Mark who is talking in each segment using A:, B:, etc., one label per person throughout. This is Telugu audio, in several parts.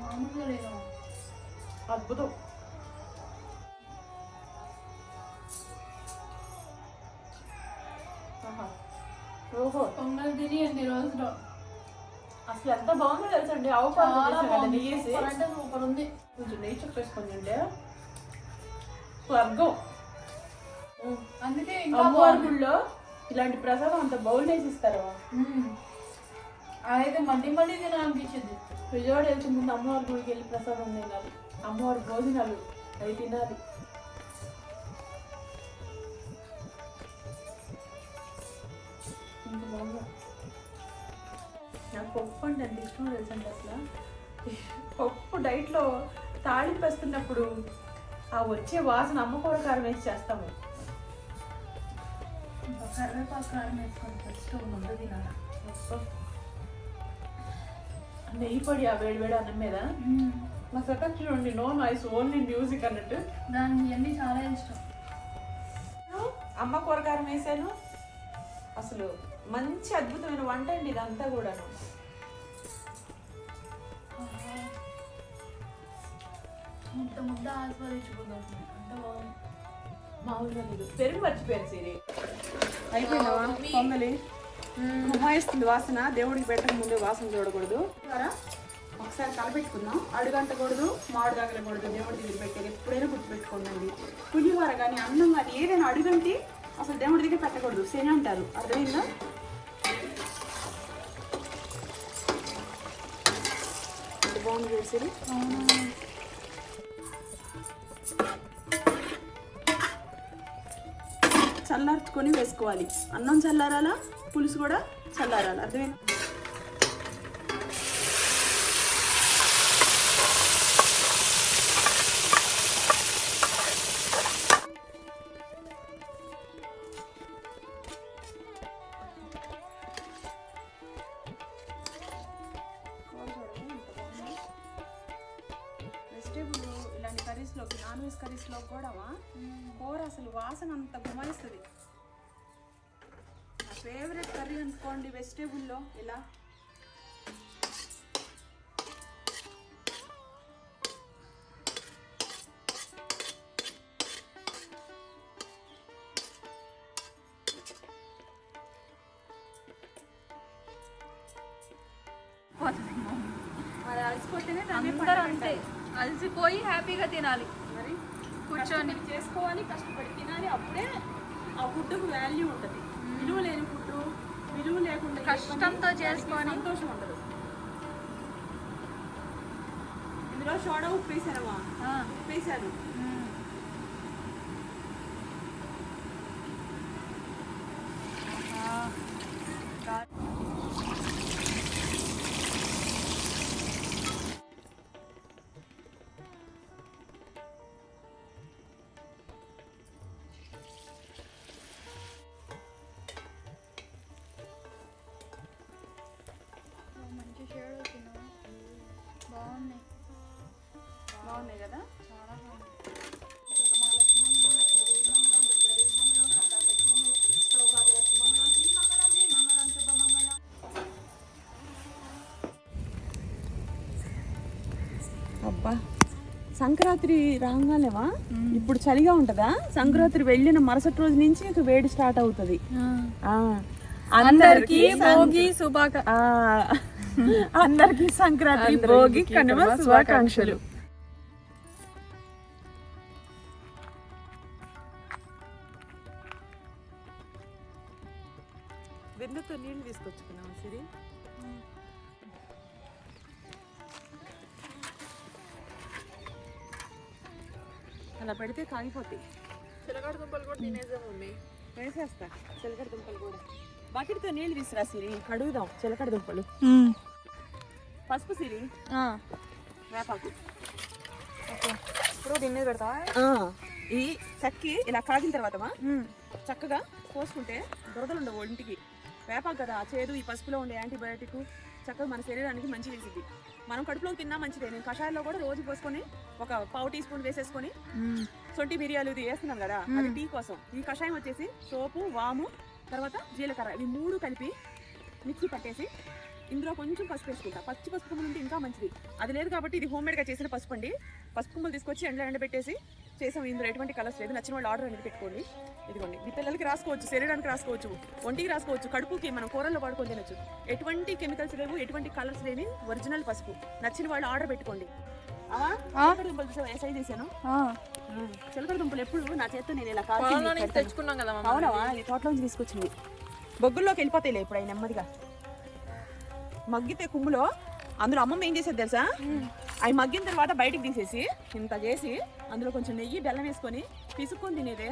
A: మామూలుగా లేదు, అద్భుతం. ఓహో, పొంగల్ తిని ఎన్ని రోజులు అసలు ఎంత బాగుందో తెలుసండి. ఆవు పాలు నెయ్యేసి అంటే సూపర్ ఉంది. కొంచెం నెయ్యి చుక్కేసుకొని ఉంటే స్వర్గం. అందుకే అమ్మవారి గుళ్ళో ఇలాంటి ప్రసాదం అంత బౌల్ వేసి ఇస్తారు. అదైతే మళ్ళీ మళ్ళీ తినాలనిపించింది. విజయవాడ వెళ్తే ముందు అమ్మవారి గుడికి వెళ్ళి ప్రసాదం తినాలి, అమ్మవారి భోజనాలు అవి తినాలి. ఇంత బాగుంది. నాకు పప్పు అంటే ఎంత ఇష్టమో తెలుసండి. అసలు పప్పు డైట్లో తాళింపు వేస్తున్నప్పుడు ఆ వచ్చే వాసన అమ్మ కూర కారం వేసి చేస్తాము. కరివేపాకు కారం వేసుకొని ఫస్ట్ ముందు తినాలి. నెయ్యి పొడి ఆ వేడి అన్నం మీద మా సెటప్ చూడండి, నో నాయిస్, ఓన్లీ మ్యూజిక్ అన్నట్టు. దానికి అన్నీ చాలా ఇష్టం. అమ్మ కూరకారం వేసాను. అసలు మంచి అద్భుతమైన వంట అండి ఇదంతా కూడాను. ముద్ద ఆస్వాదించుకుందాం. అంత బాగుంది, మామూలుగా లేదు. పెరుగు మర్చిపోయాను సిరి. అయిపోయినా పొంగలి గుమ్మాయిస్తుంది వాసన. దేవుడికి పెట్టక ముందే వాసన చూడకూడదు. ఒకసారి కలపెట్టుకుందాం. అడుగంటకూడదు, మామిడి తగలకూడదు. దేవుడి దగ్గర పెట్టేది ఎప్పుడైనా గుర్తుపెట్టుకోండి. పులిహోర కానీ అన్నం కానీ ఏదైనా అడుగంటి అసలు దేవుడి దగ్గర పెట్టకూడదు, శని అంటారు. అర్థమైందా? బాగుంది చేసేది. చల్లార్చుకొని వేసుకోవాలి. అన్నం చల్లారాలా, పులుసు కూడా చల్లారాలి. అర్థమైందా? వెజిటేబుల్ ఇలాంటి కర్రీస్లోకి, నాన్ వెజ్ కర్రీస్లో కూడా కూర అసలు వాసన అంత గుమాయిస్తుంది. నా ఫేవరెట్ కర్రీ అనుకోండి వెజిటేబుల్లో. ఇలా మరి అలసిపోతేనే అంతే, అలసిపోయి హ్యాపీగా తినాలి. మరి కూర్చొని చేసుకోవాలి, కష్టపడి తినాలి. అప్పుడే ఆ ఫుడ్కు వాల్యూ ఉంటుంది. విలువ లేని ఫుడ్, విలువ లేకుండా కష్టంతో చేసుకొని సంతోషం ఉండదు. ఇందులో సోడా ఉప్పు వేసానమ్మా, ఉప్పు వేసాను. బాగున్నాయి కదా, చాలా బాగుంది. అబ్బా, సంక్రాంతి రాగానేవా ఇప్పుడు చలిగా ఉంటదా? సంక్రాంతి వెళ్ళిన మరుసటి రోజు నుంచి ఇక వేడి స్టార్ట్ అవుతుంది. అందరికి భోగి అందరికి సంక్రాంతి, భోగి, కనుమ శుభాకాంక్షలు. వెన్నతో నీళ్ళు తీసుకొచ్చుకున్నాం సిరి. అలా పెడితే కాగిపోతాయి. చిలకడ దుంపలు కూడా తినేసాం మమ్మీ. వేసేస్తా చిలకడ దుంపలు కూడా. బకెట్తో నీళ్ళు తీసుకురా సిరి, అడుగుదాం చిలకడ దుంపలు. పసుపు సిరి, వేపాకు. ఇప్పుడు దీన్ని పెడతా. ఈ చక్కి ఇలా కాగిన తర్వాత చక్కగా పోసుకుంటే దురదలు ఉండవు ఒంటికి. వేపాకు కదా చేదు, ఈ పసుపులో ఉండే యాంటీబయాటిక్ చక్కగా మన శరీరానికి మంచి వేసింది. మనం కడుపులో తిన్నా మంచిదే. నేను కషాయాల్లో కూడా రోజు పోసుకొని ఒక పావు టీ స్పూన్ వేసేసుకొని సొంటి మిరియాలు ఇది వేస్తున్నాం కదా, అది టీ కోసం. ఈ కషాయం వచ్చేసి సోపు, వాము, తర్వాత జీలకర్ర, ఇవి 3 కలిపి మిక్సీ పట్టేసి ఇందులో కొంచెం పసుపు వేసుకుంటా. పచ్చి పసుపు కొమ్ములు ఉంటే ఇంకా మంచిది. అది లేదు కాబట్టి ఇది హోమ్మేడ్గా చేసిన పసుపు అండి. పసుపు కొమ్ములు తీసుకొచ్చి ఎండబెట్టేసి చేసాం. ఇందులో ఎటువంటి కలర్స్ లేదు. నచ్చిన వాళ్ళు ఆర్డర్ అనేది పెట్టుకోండి. ఇదిగోండి, ఇది పిల్లలకి రాసుకోవచ్చు, శరీరానికి రాసుకోవచ్చు, ఒంటికి రాసుకోవచ్చు, కడుపుకి మనం కూరల్లో వాడుకొని తినొచ్చు. ఎటువంటి కెమికల్స్ లేవు, ఎటువంటి కలర్స్ లేని ఒరిజినల్ పసుపు. నచ్చిన వాళ్ళు ఆర్డర్ పెట్టుకోండి. సైజ్ చేశాను. చిలకడ దుంపలు ఎప్పుడు నా చేత్తో నేను ఇలా కాల్చి తెచ్చుకున్నాం కదా. అవునా, ఈ తోటలోంచి తీసుకొచ్చింది. బొగ్గుల్లోకి వెళ్ళిపోతాయిలే ఇప్పుడు అవి నెమ్మదిగా. మగ్గితే కుమ్ములో అందులో అమ్మమ్మ ఏం చేసేది తెలుసా, అవి మగ్గిన తర్వాత బయటకు తీసేసి ఇంత చేసి అందులో కొంచెం నెయ్యి బెల్లం వేసుకొని పిసుక్కొని తినేదే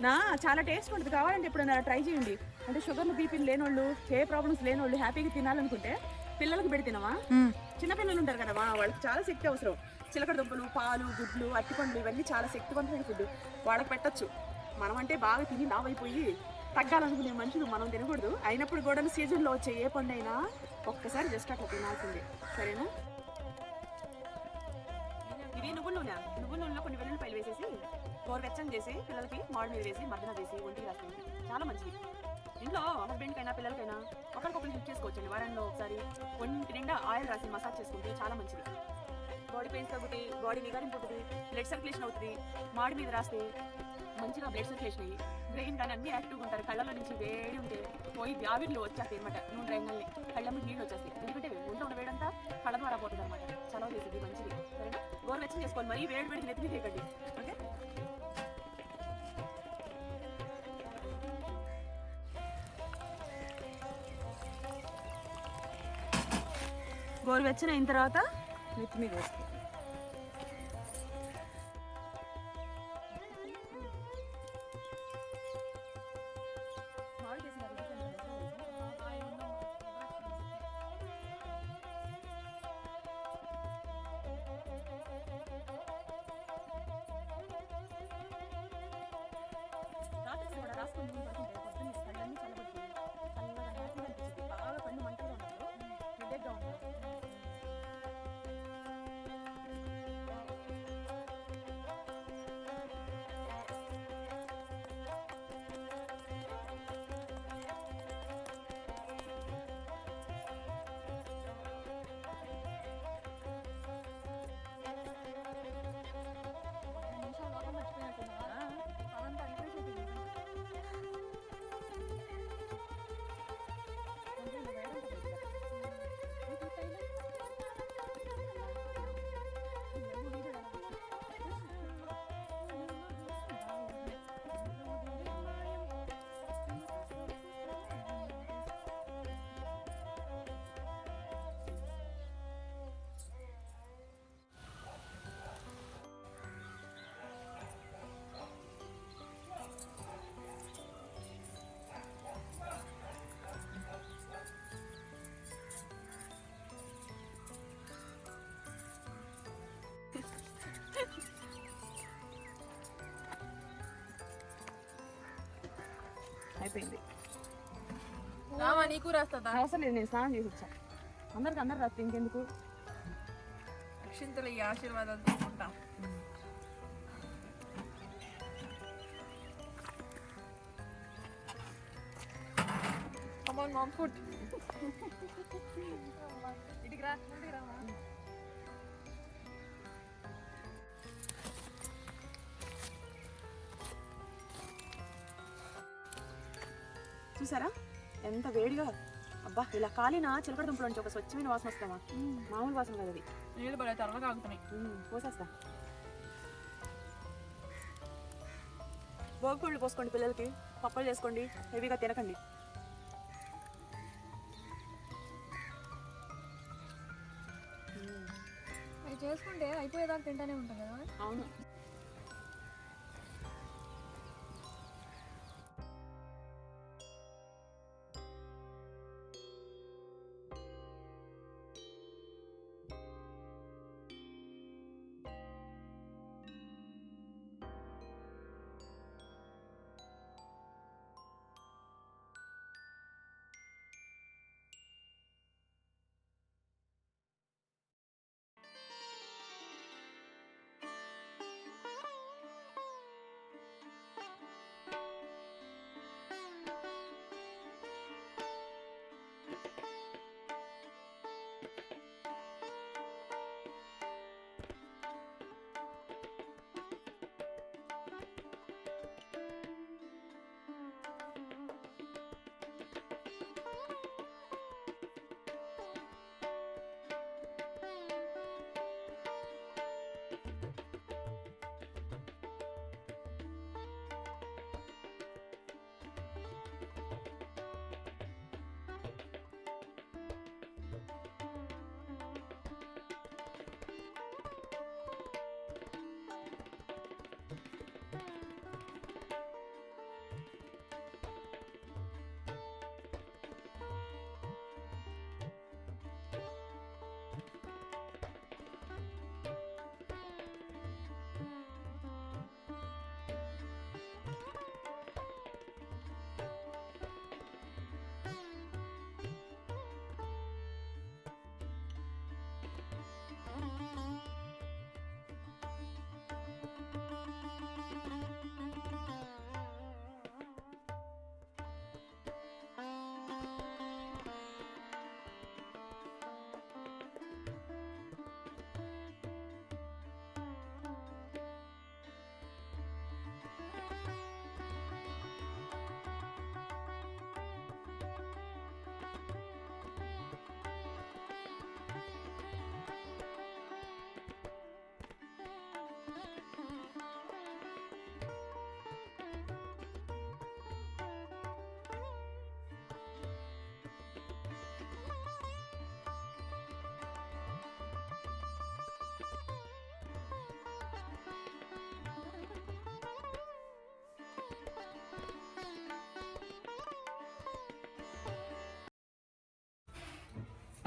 A: నా చాలా టేస్ట్ ఉంటుంది. కావాలంటే ఎప్పుడైనా ట్రై చేయండి. అంటే షుగర్లు బీపీలు లేనోళ్ళు, ఏ ప్రాబ్లమ్స్ లేనోళ్ళు హ్యాపీగా తినాలనుకుంటే పిల్లలకు పెడితేనవా. చిన్నపిల్లలు ఉంటారు కదా, వాళ్ళకి చాలా శక్తి అవసరం. చిలకడ దుంపలు, పాలు, గుడ్లు, అట్టిపండ్లు ఇవన్నీ చాలా శక్తివంతమైన ఫుడ్. వాళ్ళకి పెట్టచ్చు. మనం అంటే బాగా తిని లావైపోయి తగ్గాలనుకునే మనుషులు మనం తినకూడదు. అయినప్పుడు కూడా సీజన్లో వచ్చే ఏ పండు అయినా ఒక్కసారి జస్ట్ అట్లా తినాల్సిందే, సరేనా. ఇది నువ్వుల నూనెలో కొన్ని వెల్లుల్లిపాయలు వేసేసి గోరువెచ్చని చేసి పిల్లలకి మాడి మీద వేసి మద్దన వేసి ఒంటికి రాస్తుంది. చాలా మంచిది. ఇంట్లో హస్బెండ్కైనా పిల్లలకైనా ఒకరికొకరు హెల్ప్ చేసుకోవచ్చండి. వారంలో ఒకసారి ఒంటి నిండా ఆయిల్ రాసి మసాజ్ చేసుకుంటే చాలా మంచిది. బాడీ పెయిన్స్ తగ్గుతాయి, బాడీ నిగారింపు ఉంటుంది, బ్లడ్ సర్క్యులేషన్ అవుతుంది. మాడి మీద రాస్తే మంచిగా బ్లడ్ సర్క్యులేషన్ అయ్యి బ్రెయిన్ కానీ అన్ని యాక్టివ్గా ఉంటారు. కళ్ళలో నుంచి వేడి ఉంటే పోయి వ్యాధులు వచ్చేస్తాయి అనమాట. నూనె రైంగల్ని కళ్ళ మీద నీళ్ళు వచ్చేస్తాయి. ఎందుకంటే ఒంట్లో ఉన్న వేడంతా కళ్ళ ద్వారా పోతుంది అనమాట. చలవ చేసేది మంచిది, సరేనా. గోరువెచ్చని చేసుకోవాలి, మరీ వేడి వేడికి నెత్తిని చేయకండి, ఓకే. గోరువెచ్చని అయిన తర్వాత నెత్తి మీద వేసుకో. రాత్రి కూడా రాసుకొని పడుకుంటే పొద్దున్న కళ్ళన్నీ చల్లబడుతుంది. చల్లగా హ్యాపీగా అనిపిస్తుంది. బాగా కళ్ళు మంటగా ఉన్నప్పుడు హెడేక్గా ఉంటుంది. అయిపోయింది.
B: నీకు రాస్తుందా?
A: అవసరం లేదు, నేను స్నానం చేసి వచ్చా. అందరు రాస్తే ఇంకెందుకు.
B: అక్షింతలు ఈ ఆశీర్వాదాలు తీసుకుంటాం. Mom, food. ఇటుకి రా.
A: చూసారా ఎంత వేడిగా. అబ్బా, ఇలా కాలిన చిలకడ దుంపల నుంచి ఒక స్వచ్ఛమైన వాసన వస్తావా. మామూలు వాసన కదా అది.
B: నీళ్ళు పడే త్వరగా కాగుతున్నాయి.
A: పోసేస్తా. భోగిపళ్ళు పోసుకోండి పిల్లలకి, పప్పలు చేసుకోండి, హెవీగా తినకండి.
C: అవి చేసుకుంటే అయిపోయేదాకా తింటానే ఉంటాం కదా.
A: అవును.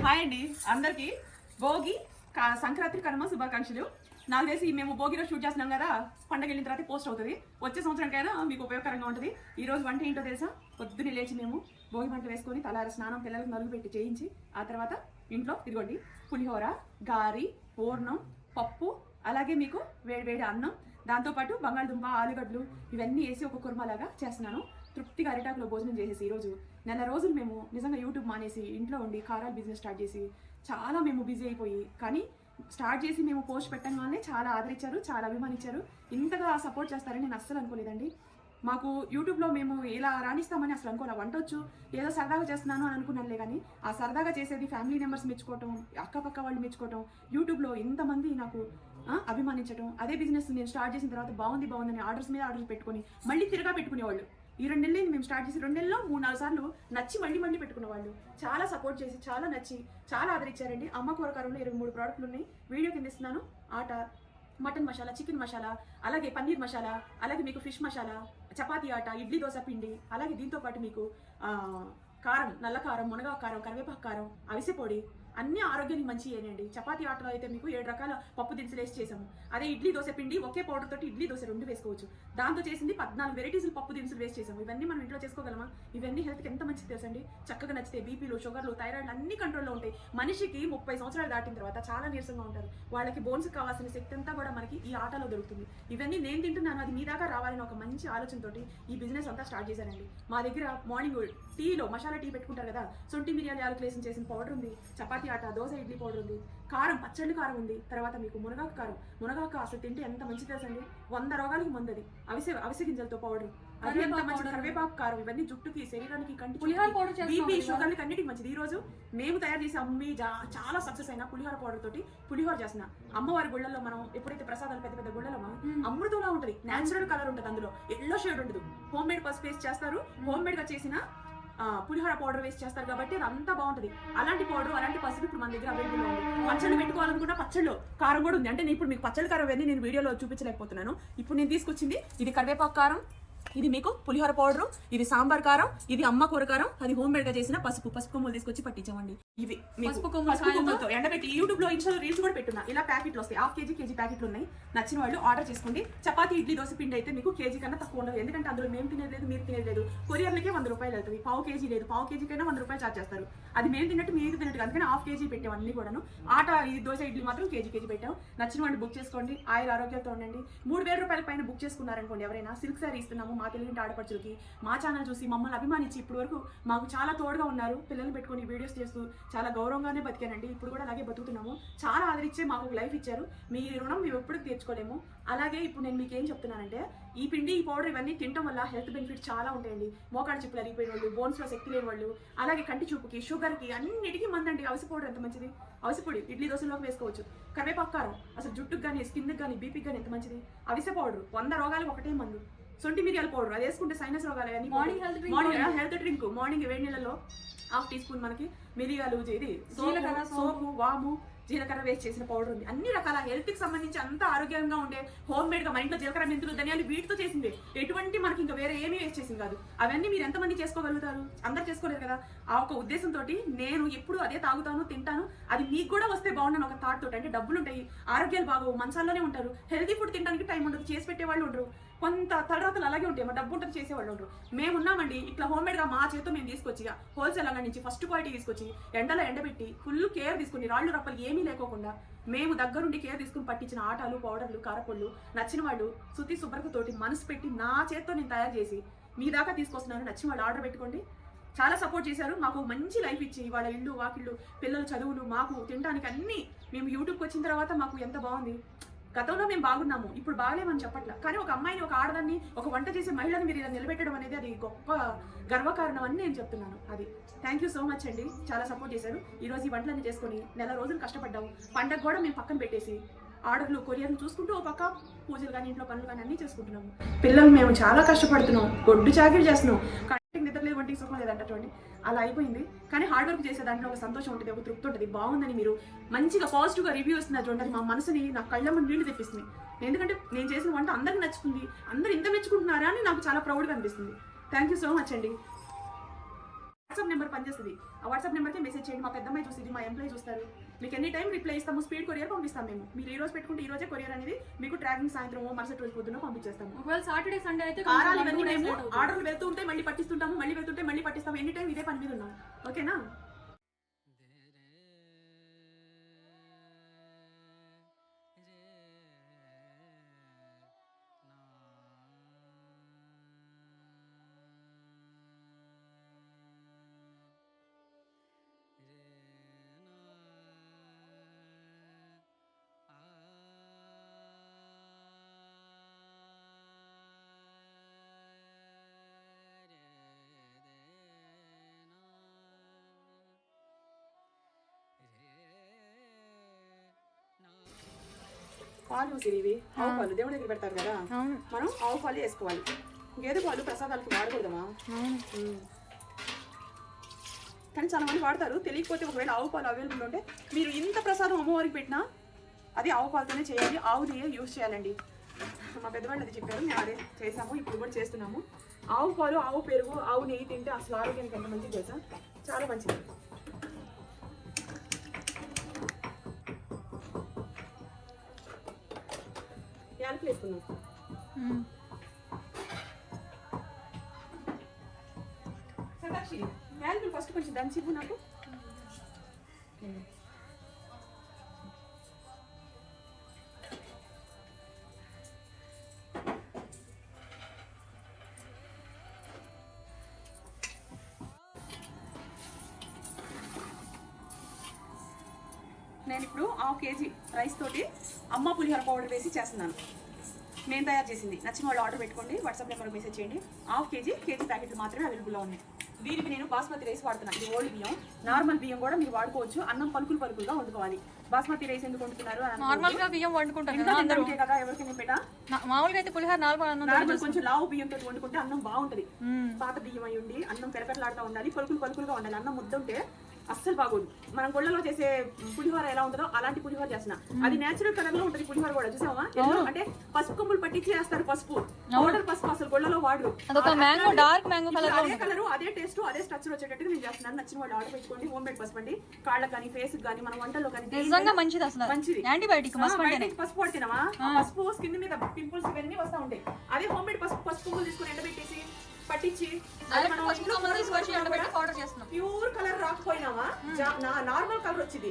A: హాయ్ అండి అందరికి భోగి సంక్రాంతి కనుమ శుభాకాంక్షలు. నాకు తెలిసి మేము భోగిలో షూట్ చేస్తున్నాం కదా, పండగ వెళ్ళిన తర్వాత పోస్ట్ అవుతుంది. వచ్చే సంవత్సరంకైనా మీకు ఉపయోగకరంగా ఉంటుంది. ఈ రోజు వంట ఏంటో తెలుసా? పొద్దున్నే లేచి మేము భోగి మంట వేసుకొని తలారి స్నానం పిల్లలకు నలుగు పెట్టి చేయించి ఆ తర్వాత ఇంట్లో ఇదిగోండి పులిహోర, గారి, పూర్ణం, పప్పు, అలాగే మీకు వేడి అన్నం, దాంతోపాటు బంగాళదుంప, ఆలుగడ్డలు ఇవన్నీ వేసి ఒక కుర్మలాగా చేస్తున్నాను. తృప్తిగా అరిటాకులో భోజనం చేసేసి ఈరోజు నెల రోజులు మేము నిజంగా యూట్యూబ్ మానేసి ఇంట్లో ఉండి కారాల బిజినెస్ స్టార్ట్ చేసి చాలా మేము బిజీ అయిపోయి, కానీ స్టార్ట్ చేసి మేము పోస్ట్ పెట్టడం వల్లనే చాలా ఆదరించారు, చాలా అభిమానించారు. ఇంతగా సపోర్ట్ చేస్తారని నేను అస్సలు అనుకోలేదండి. మాకు యూట్యూబ్లో మేము ఇలా రాణిస్తామని అసలు అనుకోలే. వంటొచ్చు, ఏదో సరదాగా చేస్తున్నాను అని అనుకున్నానులే, కానీ ఆ సరదాగా చేసేది ఫ్యామిలీ మెంబర్స్ మెచ్చుకోవటం, అక్కపక్క వాళ్ళు మెచ్చుకోవటం, యూట్యూబ్లో ఇంతమంది నాకు అభిమానించడం, అదే బిజినెస్ నేను స్టార్ట్ చేసిన తర్వాత బాగుందని ఆర్డర్స్ మీద ఆర్డర్స్ పెట్టుకొని మళ్ళీ తిరగా పెట్టుకునేవాళ్ళు. ఈ 2 నెలలు మేము స్టార్ట్ చేసి 2 నెలల్లో 3-4 సార్లు నచ్చి మళ్ళీ పెట్టుకున్న వాళ్ళు చాలా సపోర్ట్ చేసి చాలా నచ్చి చాలా ఆదరించారండి. అమ్మ కూరకారంలో 23 ప్రోడక్ట్లు ఉన్నాయి, వీడియో కింద ఇస్తున్నాను. ఆట, మటన్ మసాలా, చికెన్ మసాలా, అలాగే పన్నీర్ మసాలా, అలాగే మీకు ఫిష్ మసాలా, చపాతీ ఆట, ఇడ్లీ దోశ పిండి, అలాగే దీంతో పాటు మీకు కారం, నల్ల కారం, మునగా కారం, కరివేపాకు కారం, అవిసె పొడి, అన్ని ఆరోగ్యానికి మంచి ఏనండి. చపాతీ ఆటలో అయితే మీకు 7 రకాల పప్పు దినుసులు వేసి చేసాము. అదే ఇడ్లీ దోశ పిండి ఒకే పౌడర్ తోటి ఇడ్లీ దోశ 2 వేసుకోవచ్చు. దాంతో చేసింది 14 వెరైటీస్ పప్పు దినుసులు వేసి చేసాము. ఇవన్నీ మనం ఇంట్లో చేసుకోగలమా? ఇవన్నీ హెల్త్కి ఎంత మంచిది తెలుసండి. చక్కగా నచ్చితే బీపీలు, షుగర్లు, థైరాయిడ్లు అన్ని కంట్రోల్లో ఉంటాయి. మనిషికి 30 సంవత్సరాలు దాటిన తర్వాత చాలా నీరసంగా ఉంటారు. వాళ్ళకి బోన్స్ కావాల్సిన శక్తి అంతా కూడా మనకి ఈ ఆటలో దొరుకుతుంది. ఇవన్నీ నేను తింటున్నాను, అది మీ దాకా రావాలని ఒక మంచి ఆలోచనతోటి ఈ బిజినెస్ అంతా స్టార్ట్ చేశానండి. మా దగ్గర మార్నింగ్ టీలో మసాలా టీ పెట్టుకుంటారు కదా, సొంటి మిరియాలు యాలకులేషన్ చేసిన పౌడర్ ఉంది, చపాతీ ఆట, దోశ, ఇడ్లీ పౌడర్ ఉంది, కారం, పచ్చళ్ళు కారం ఉంది, తర్వాత మీకు మునగాకు కారం. మునగాకు అసలు తింటే ఎంత మంచిది తెలుసండి, 100 రోగాలకి మందు అది. అవిసె గింజలతో పౌడర్, అది ఎంత మంచి. కరివేపాకు కారం, ఇవన్నీ జుట్టుకి, శరీరానికి, కంటి, బీపీ, షుగర్లకి అన్నిటికి మంచిది. ఈ రోజు మేము తయారు చేసి అమ్మి చాలా సక్సెస్ అయిన పులిహోర పౌడర్ తోటి పులిహోర చేసిన. అమ్మవారి గుళ్ళల్లో మనం ఎప్పుడైతే ప్రసాదాలు పెద్ద గుళ్ళలో అమృతంలా ఉంటుంది, నేచురల్ కలర్ ఉంటుంది, అందులో ఎల్లో షేడ్ ఉండదు. హోమ్ మేడ్ పసుపు వేసి చేస్తారు, హోమ్ మేడ్ గా చేసిన పులిహోర పౌడర్ వేసి చేస్తారు కాబట్టి అది అంతా బాగుంటుంది. అలాంటి పౌడర్, అలాంటి పసుపు ఇప్పుడు మన దగ్గర అవైలబుల్ ఉంది. పచ్చళ్ళు పెట్టుకోవాలనుకున్న పచ్చళ్ళు కారం కూడా ఉంది. అంటే నేను ఇప్పుడు మీకు పచ్చళ్ళు కారం అవన్నీ నేను వీడియోలో చూపించలేకపోతున్నాను. ఇప్పుడు నేను తీసుకొచ్చింది ఇది కరివేపాకు కారం, ఇది మీకు పులిహోర పౌడర్, ఇది సాంబార్ కారం, ఇది అమ్మ కూర కారం, అది హోమ్ మేడ్ గా చేసిన పసుపు కొమ్ములు తీసుకొచ్చి పట్టించామండి. ఇవి పసుపు కొమ్ములతో ఎండబెట్టి యూట్యూబ్ లో ఇన్స్టాలో రీల్స్ కూడా పెట్టున్నా. ఇలా ప్యాకెట్లు వస్తాయి, ½ కేజీ ప్యాకెట్లు ఉన్నాయి. నచ్చిన వాళ్ళు ఆర్డర్ చేసుకోండి. చపాతీ, ఇడ్లీ, దోశ పిండి అయితే మీకు కేజీ కన్నా తక్కువ ఉండదు. ఎందుకంటే అందులో మేము తినేది లేదు, మీరు తినేది లేదు. కొరియర్లకే 100 రూపాయలు అవుతుంది. ½ కేజీ లేదు, ½ కేజీకైనా 100 రూపాయలు చార్జ్ చేస్తారు. అది మేము తిన్నట్టు మీరు తిన్నట్టు, అందుకని ½ కేజీ పెట్టాం అన్ని కూడాను. ఆట, ఇది దోశ, ఇడ్లీ మాత్రం కేజీ పెట్టాం. నచ్చిన వాళ్ళు బుక్ చేసుకోండి. ఆయుర ఆరోగ్యంతో ఉండండి. 3000 రూపాయల పైన బుక్ చేసుకున్నారనుకోండి ఎవరైనా, సిల్క్ సారీ ఇస్తున్నాము మా తెలుగు ఆడపడుచులకి. మా ఛానల్ చూసి మమ్మల్ని అభిమానించి ఇప్పుడు వరకు మాకు చాలా తోడుగా ఉన్నారు. పిల్లల్ని పెట్టుకుని వీడియోస్ చేస్తూ చాలా గౌరవంగానే బతికానండి. ఇప్పుడు కూడా అలాగే బతుకుతున్నాము. చాలా ఆదరించే మాకు ఒక లైఫ్ ఇచ్చారు. మీ రుణం మేము ఎప్పుడు తీర్చుకోలేము. అలాగే ఇప్పుడు నేను మీకు ఏం చెప్తున్నానంటే, ఈ పిండి, ఈ పౌడర్ ఇవన్నీ తినడం వల్ల హెల్త్ బెనిఫిట్స్ చాలా ఉంటాయండి. మోకాడు చిప్పులు అరిగిపోయిన వాళ్ళు, బోన్స్ లో శక్తి లేని వాళ్ళు, అలాగే కంటి చూపుకి, షుగర్కి, అన్నిటికీ మందండి. అవిసె పౌడర్ ఎంత మంచిది. అవిసె పొడి ఇడ్లీ దోశలోకి వేసుకోవచ్చు. కరివేపాకు కారం అసలు జుట్టుకు కానీ, స్కిన్కి కానీ, బీపీకి కానీ ఎంత మంచిది. అవిసె పౌడర్ 100 రోగాలు ఒకటే మందు. సొంటి మిరియాల పౌడర్ అది వేసుకుంటే సైనస్ రోగాలు కానీ, మార్నింగ్ హెల్త్ డ్రింక్, మార్నింగ్ వేడి నీళ్ళలో ½ టీ స్పూన్ మనకి మిరియాలు, ఇది సోపు, వాము, జీలకర్ర వేసి చేసిన పౌడర్ ఉంది. అన్ని రకాల హెల్త్ కి సంబంధించి అంత ఆరోగ్యంగా ఉండే హోమ్ మేడ్ గా మా ఇంట్లో జీలకర్ర, మెంతులు, ధనియాలు వీటితో చేసింది. ఎటువంటి మనకి ఇంకా వేరే ఏమీ వేస్ట్ చేసింది కాదు. అవన్నీ మీరు ఎంతమంది చేసుకోగలుగుతారు? అందరు చేసుకోలేరు కదా. ఆ ఒక ఉద్దేశంతో నేను ఎప్పుడు అదే తాగుతాను, తింటాను. అది మీకు కూడా వస్తే బాగుండని ఒక థాట్ తోటి. అంటే డబ్బులు ఉంటాయి, ఆరోగ్యాలు బాగోవు, మంచాల్లోనే ఉంటారు, హెల్తీ ఫుడ్ తినడానికి టైం ఉండదు, చేసి పెట్టేవాళ్ళు ఉండరు, కొంత తలరాతలు అలాగే ఉంటాయి, మా డబ్బు ఉంటుంది, చేసేవాళ్ళు ఉండరు. మేము ఉన్నామండి ఇట్లా హోమ్ మేడ్ గా మా చేతితో మేము తీసుకొచ్చి హోల్సేల్ అంగడి నుంచి ఫస్ట్ క్వాలిటీ తీసుకొచ్చి ఎండలో ఎండబెట్టి ఫుల్ కేర్ తీసుకుని, రాళ్ళు రప్పలు ఏమీ లేకోకుండా మేము దగ్గరుండి కేర్ తీసుకుని పట్టించిన ఆటలు, పౌడర్లు, కారపొళ్ళు నచ్చిన వాళ్ళు శుద్ధి శుభ్రతతోటి మనసు పెట్టి నా చేతితో నేను తయారు చేసి మీ దాకా తీసుకొస్తున్నాను. నచ్చిన వాళ్ళు ఆర్డర్ పెట్టుకోండి. చాలా సపోర్ట్ చేశారు. మాకు మంచి లైఫ్ ఇచ్చి వాళ్ళ ఇల్లు, వాకిళ్ళు, పిల్లల చదువులు, మాకు తినడానికి అన్ని మేము యూట్యూబ్కి వచ్చిన తర్వాత మాకు ఎంత బాగుంది. గతంలో మేము బాగున్నాము, ఇప్పుడు బాగలేమని చెప్పట్లా. కానీ ఒక అమ్మాయిని, ఒక ఆడదాన్ని, ఒక వంట చేసే మహిళని మీరు ఇలా నిలబెట్టడం అనేది అది గొప్ప గర్వకారణం అని నేను చెప్తున్నాను. అది థ్యాంక్ యూ సో మచ్ అండి. చాలా సపోర్ట్ చేశారు. ఈరోజు ఈ వంటలన్నీ చేసుకొని నెల రోజులు కష్టపడ్డాము. పండగ కూడా మేము పక్కన పెట్టేసి ఆర్డర్లు, కొరియర్లు చూసుకుంటూ ఒక పక్క పూజలు కానీ, ఇంట్లో పనులు కానీ అన్నీ చేసుకుంటున్నాము. పిల్లలు మేము చాలా కష్టపడుతున్నాం, గొడ్డు చాకిరీ చేస్తున్నాం. నిద్రలేదు, వంటికి సుఖం లేదంట చూడండి, అలా అయిపోయింది. కానీ హార్డ్ వర్క్ చేసే దాంట్లో ఒక సంతోషం ఉంటుంది, ఒక తృప్తి ఉంటుంది. బాగుందని మీరు మంచిగా పాజిటివ్గా రివ్యూ ఇస్తున్నారు చూడండి, మా మనసుని, నా కళ్ళమ్మ నీళ్లు తెప్పిస్తుంది. ఎందుకంటే నేను చేసిన వంట అందరికి నచ్చుతుంది, అందరు ఇంత మెచ్చుకుంటున్నారా అని నాకు చాలా ప్రౌడ్గా అనిపిస్తుంది. థ్యాంక్ యూ సో మచ్ అండి. వాట్సాప్ నెంబర్ పనిచేస్తుంది. ఆ వాట్సాప్ నెంబర్కి మెసేజ్ చేయండి. మా పెద్దమ్మాయి చూసింది, మా ఎంప్లాయీ చూస్తారు. మీకు ఎనీ టైం రిప్లై ఇస్తాము. స్పీడ్ కొరియర్ పంపిస్తాం మేము. మీరు ఈ రోజు పెట్టుకుంటే ఈ రోజే కొరియర్ అనేది మీకు ట్రాకింగ్ సాయంత్రం మరుసటి రోజు పొద్దున్న పంపించేస్తాము.
C: ఒకవేళ సాటర్డే సండే అయితే
A: కారాలు ఇవన్నీ మేము ఆర్డర్లు వెళ్తూ ఉంటే మళ్ళీ పట్టిస్తుంటాము, మళ్ళీ వెళ్తుంటే మళ్ళీ పట్టిస్తాము. ఎనీ టైం ఇదే పని మీద ఉన్నాం. ఓకేనా? పాలు ఇవి ఆవు పాలు దేవుడి దగ్గర పెడతారు కదా, మనం ఆవు పాలు వేసుకోవాలి. గేదె పాలు ప్రసాదాలకి వాడకూడదమా? కానీ చాలా మంది వాడతారు. తెలియకపోతే ఒకవేళ ఆవు పాలు అవైలబుల్ ఉంటే మీరు ఇంత ప్రసాదం అమ్మవారికి పెట్టినా అది ఆవు పాలతోనే చేయాలి, ఆవుది యూజ్ చేయాలండి. మా పెద్దవాళ్ళు అది చెప్పారు, మేము అదే చేసాము, ఇప్పుడు కూడా చేస్తున్నాము. ఆవు పాలు, ఆవు పెరుగు, ఆవు నెయ్యి తింటే అసలు ఆరోగ్యానికి ఎంత మంచిది తెలుసా? చాలా మంచిది. యాలకులు వేసుకున్నాం. సదాక్షి యాలకులు ఫస్ట్ కొంచెం దంచి ఇవ్వు నాకు. నేను ఇప్పుడు 1/2 kg రైస్ తోటి అమ్మ పులిహోర పౌడర్ వేసి చేస్తున్నాను. నేను తయారు చేసింది. నచ్చిన వాళ్ళు ఆర్డర్ పెట్టుకోండి, వాట్సాప్ నెంబర్ మెసేజ్ చేయండి. 1/2 kg ప్యాకెట్లు మాత్రమే అవైలబుల్లో ఉన్నాయి. దీనికి నేను బాస్మతి రైస్ వాడుతున్నాను. ఇది ఓల్డ్ బియ్యం, నార్మల్ బియ్యం కూడా మీరు వాడుకోవచ్చు. అన్నం పలుకులుగా వండుకోవాలి. బాస్మతి రైస్ ఎందుకు వండుతున్నారు?
C: నార్మల్ గా బియ్యం వండుకుంటారు
A: కదా, ఎవరికైనా పెట్టా.
C: మామూలుగా అయితే పులిహోర
A: నార్మల్ కొంచెం లావు బియ్యంతో వండుకుంటే అన్నం బాగుంటది. పాత బియ్యం అయి ఉండి అన్నం పెరకట్లాడుతూ ఉండాలి, పలుకులుగా ఉండాలి. అన్నం ముద్ద ఉంటే అస్సలు బాగోదు. మనం గొళ్ళలో చేసే పులిహోర ఎలా ఉంటుందో అలాంటి పులిహోర చేసిన అది నేచురల్ కలర్ లో ఉంటుంది. పులిహోర కూడా చూసావా? అంటే పసుపు కొమ్ములు పట్టించి వేస్తారు. పసుపు పౌడర్ పసుపు అసలు గొళ్ళలో వాడరు. అదే కలర్, అదే టేస్ట్, అదే స్ట్రక్చర్ వచ్చేటట్టుగా నేను చేస్తున్నాను. నచ్చిన వాళ్ళు ఆర్డర్ పెట్టుకోండి. హోమ్ మేడ్ పసుపు అండి. కాళ్ళకి కానీ, ఫేస్ కానీ, మన వంటల్లో కానీ మంచిది. పసుపు పడితేనమా పసుపు స్కిన్ మీద పింపుల్స్ ఇవన్నీ వస్తూ ఉంటాయి. అదే హోమ్ మేడ్ పసుపు కొమ్ములు తీసుకుని ఎండబెట్టేసి పట్టించి ప్యూర్ కలర్ రాకపోయినావా నార్మల్ కలర్ వచ్చింది.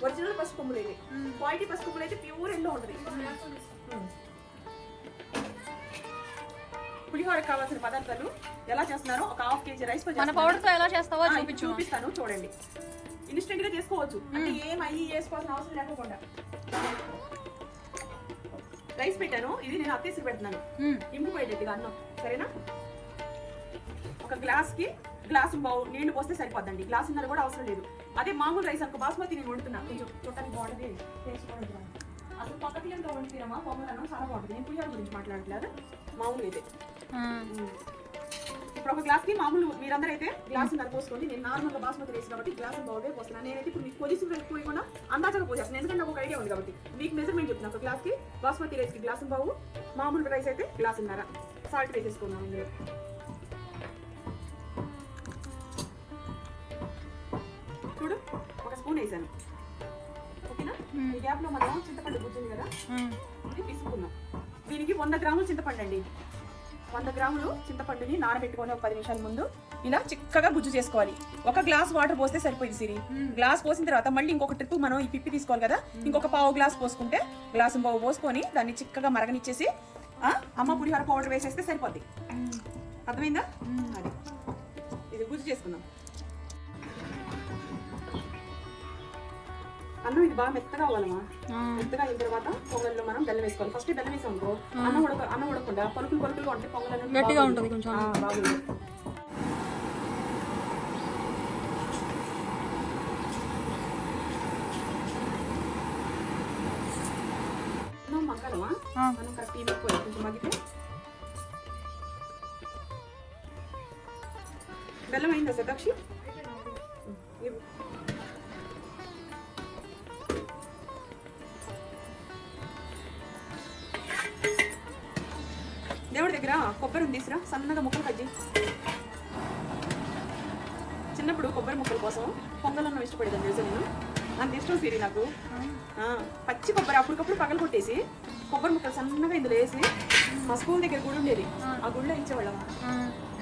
A: ఒరిజినల్ పసుపు కొమ్ములు అయితే, క్వాలిటీ పసుపు కొమ్ములు అయితే ప్యూర్ ఎల్లో ఉంటుంది. పులిహోరకు కావాల్సిన పదార్థాలు ఎలా చేస్తున్నారో ఒక 1/2 kg రైస్
C: ఎలా చేస్తావో
A: చూపిస్తాను, చూడండి. ఇన్స్టెంట్ గా చేసుకోవచ్చు, అంటే ఏం అయ్యి వేసుకోవాల్సిన అవసరం లేకుండా. రైస్ పెట్టాను, ఇది నేను అత్తేసి పెడుతున్నాను ఇంకిపోయేటట్టుగా అన్నం. సరేనా? ఒక గ్లాసు నీళ్లు పోస్తే సరిపోద్దండి. గ్లాసున్నర కూడా అవసరం లేదు. అదే మామూలు రైస్ అనుకో, బాస్మతి నేను వండుతున్నా, కొంచెం చూడటానికి బాగుంటుంది, టేస్ట్ కూడా ఉంటుంది. అసలు పక్క పిల్లలతో వండుతున్నామా పొంగల్ అన్నం చాలా బాగుంటుంది. నేను పులిహోర గురించి మాట్లాడట్లేదు, మామూలు అయితే. ఇప్పుడు ఒక గ్లాస్కి మామూలు మీరందరూ అయితే గ్లాసున్నర పోసుకోండి. నేను నార్మల్గా బాస్మతి రైస్ కాబట్టి గ్లాసు బాగుందే పోస్తున్నాను. నేనైతే ఇప్పుడు మీకు కొలిసి పోయకుండా అందాజగా పోసేస్తాను, ఎందుకంటే ఒక ఐడియా ఉంది కాబట్టి. మీకు మెజర్మెంట్ చెప్తున్నాను. ఒక గ్లాస్కి బాస్మతి రైస్కి గ్లాసు బావు, మామూలు రైస్ అయితే గ్లాసున్నర. సాల్ట్ వేసేసుకున్నాను ఇందులో. చూడు, ఒక స్పూన్ వేసాను. ఓకేనా? ఈ గ్యాప్ లో మనం చింతపండు గుజ్జుంది కదా, ఇది తీసుకున్నాం. దీనికి 100 గ్రాములు చింతపండు అండి. 100 గ్రాములు చింతపండుని నానబెట్టుకొని ఒక 10 నిమిషాల ముందు ఇలా చిక్కగా గుజ్జు చేసుకోవాలి. ఒక గ్లాస్ వాటర్ పోస్తే సరిపోయింది సిరి. గ్లాస్ పోసిన తర్వాత మళ్ళీ ఇంకొక ట్రిప్ మనం ఈ పిప్పి తీసుకోవాలి కదా, ఇంకొక 1/2 గ్లాస్ పోసుకుంటే గ్లాసు బావు పోసుకొని దాన్ని చిక్కగా మరగనిచ్చేసి అమ్మ పులిహోర పౌడర్ వేసేస్తే సరిపోద్ది. అర్థమైందా? అది ఇది గుజ్జు చేసుకుందాం. అన్నం ఇది బాగా మెత్తగా అవ్వాలమ్మా. మెత్తగా అయిన తర్వాత పొంగల్లో మనం బెల్లం వేసుకోవాలి. ఫస్ట్ బెల్లం వేసాం అనుకో అన్నం ఉడకకుండా పలుకులుగా ఉంటే పొంగల్
C: గట్టిగా ఉంటుంది, కొంచెం
A: బాగుంది. అన్నం మగ్గాలమా, మనం కరెక్ట్ ఎక్కువ కొంచెం మగ్గితే. బెల్లం అయిందా సదాక్షి? దేవుడి దగ్గర కొబ్బరి ఉంది తీసురా, సన్నగా ముక్కలు కట్ చేయి. చిన్నప్పుడు కొబ్బరి ముక్కల కోసం పొంగలన్నం ఇష్టపడేదాన్ని తెలుసా నేను. అంత ఇష్టం సిరి నాకు. పచ్చి కొబ్బరి అప్పటికప్పుడు పగలు కొట్టేసి కొబ్బరి ముక్కలు సన్నగా ఇందులో వేసి మా స్కూల్ దగ్గర గుడి ఉండేది, ఆ గుడిలో ఇచ్చేవాళ్ళం.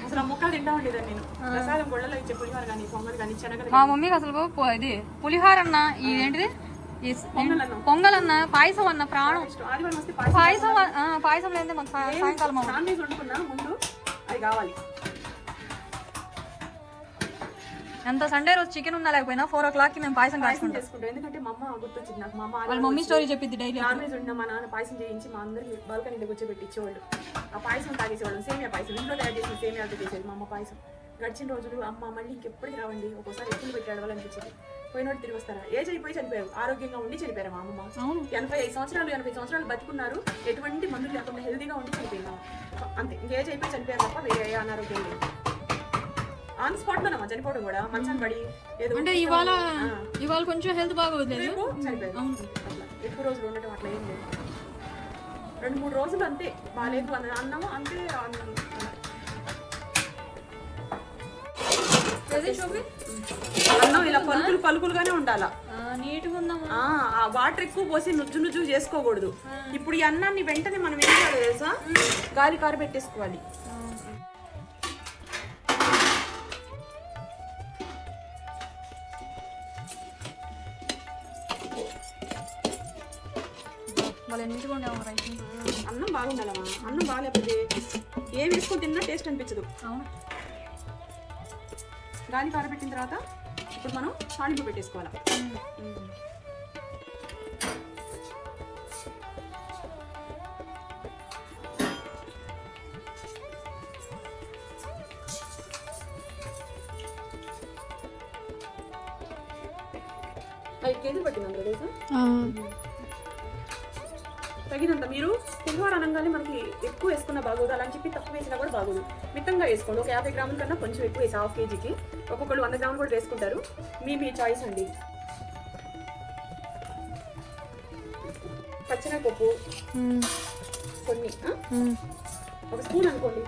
A: అసలు ఆ ముక్కలు తింటా ఉండేదాన్ని నేను. ప్రసాదం గుళ్ళలో ఇచ్చే పులిహోర కానీ పొంగల్ కానీ శనగలు.
C: మా మమ్మీకి అసలు ఇది పులిహార అన్న ఇదేంటిది పొంగల్ అన్న పాయసం అన్న ప్రాణం.
A: ఆదివారం వస్తే
C: పాయసం లేదే మాకు సాయంకాలం
A: నాన్ వెజ్ వండుకున్నా ముందు అది కావాలి.
C: ఎంత సండే రోజు చికెన్ ఉన్నా లేకపోయినా 4 o'clock మేము పాయసం కాసుకుంటాం.
A: ఎందుకంటే మా అమ్మ గుర్తొచ్చింది నాకు. మా అమ్మ
C: వాళ్ళ మమ్మీ స్టోరీ చెప్పింది డైలీ.
A: నాన్ వెజ్ ఉండినా మా నాన్న పాయసం చేయించి మా అందరికి బాల్కనీలో కూర్చోబెట్టి ఇచ్చేవాళ్ళు. ఆ పాయసం తాగేసేవాళ్ళు. సేమియా పాయసం ఇంట్లో తయారు చేసిన సేమియాలతో చేసేది మా అమ్మ పాయసం. గడిచిన రోజులు అమ్మ మళ్ళీ ఇంకెప్పటికి రావండి, ఒక్కోసారి ఎక్కువ పెట్టి అడవాలనిపించింది. పోయినోటి తిరిగి వస్తారా, ఏజ్ అయిపోయి చనిపోయారు, ఆరోగ్యంగా ఉండి చనిపోయారు. మా అమ్మ 85 సంవత్సరాలు బతుకున్నారు, ఎటువంటి మందులు లేకుండా హెల్దీగా ఉండి చనిపోయినా అంతే. ఇంక ఏజ్ అయిపోయి చనిపోయారు తప్ప వేరే ఏ అనారోగ్యం లేదు. ఆన్ స్పాట్ లోనమ్మా చనిపోవడం కూడా, మంచం పడి ఏదో
C: అంటే ఇవాళ కొంచెం హెల్త్ బాగోలేదు,
A: చనిపోయారు. అట్లా ఎక్కువ రోజులు ఉండటం అట్లా ఏం లేదు. 2-3 రోజులు అంతే బాగాలేదు అన్నాము అంతే. అన్నం ఇలా పలుకులుగానే ఉండాలా,
C: నీట్గా ఉందామా.
A: ఆ వాటర్ ఎక్కువ పోసి నుజ్జు చేసుకోకూడదు. ఇప్పుడు ఈ అన్నాన్ని వెంటనే మనం ఏం చేయాలి తెలుసా, గాలి కారు పెట్టేసుకోవాలి. అన్నం బాగుండాలమ్మా. అన్నం బాగాలేకపోతే ఏం వేసుకొని తిన్నా టేస్ట్ అనిపించదు. గాలి కారబెట్టిన తర్వాత ఇప్పుడు మనం తాలింపు పెట్టేసుకోవాలి. కేజీ పట్టింది అందులో తెలుసా, తగినంత. మీరు పులిహోర అనగానే మనకి ఎక్కువ వేసుకున్న బాగోదు, అలా అని చెప్పి తక్కువ వేసినా కూడా బాగోదు. మితంగా వేసుకోండి. ఒక 50 గ్రాముల కన్నా కొంచెం ఎక్కువ వేసి 1/2 kgకి. ఒక్కొక్కళ్ళు 100 గ్రాములు కూడా వేసుకుంటారు. మీ చాయిస్ అండి. పచ్చనపప్పు కొన్ని, 1 స్పూన్ అనుకోండి.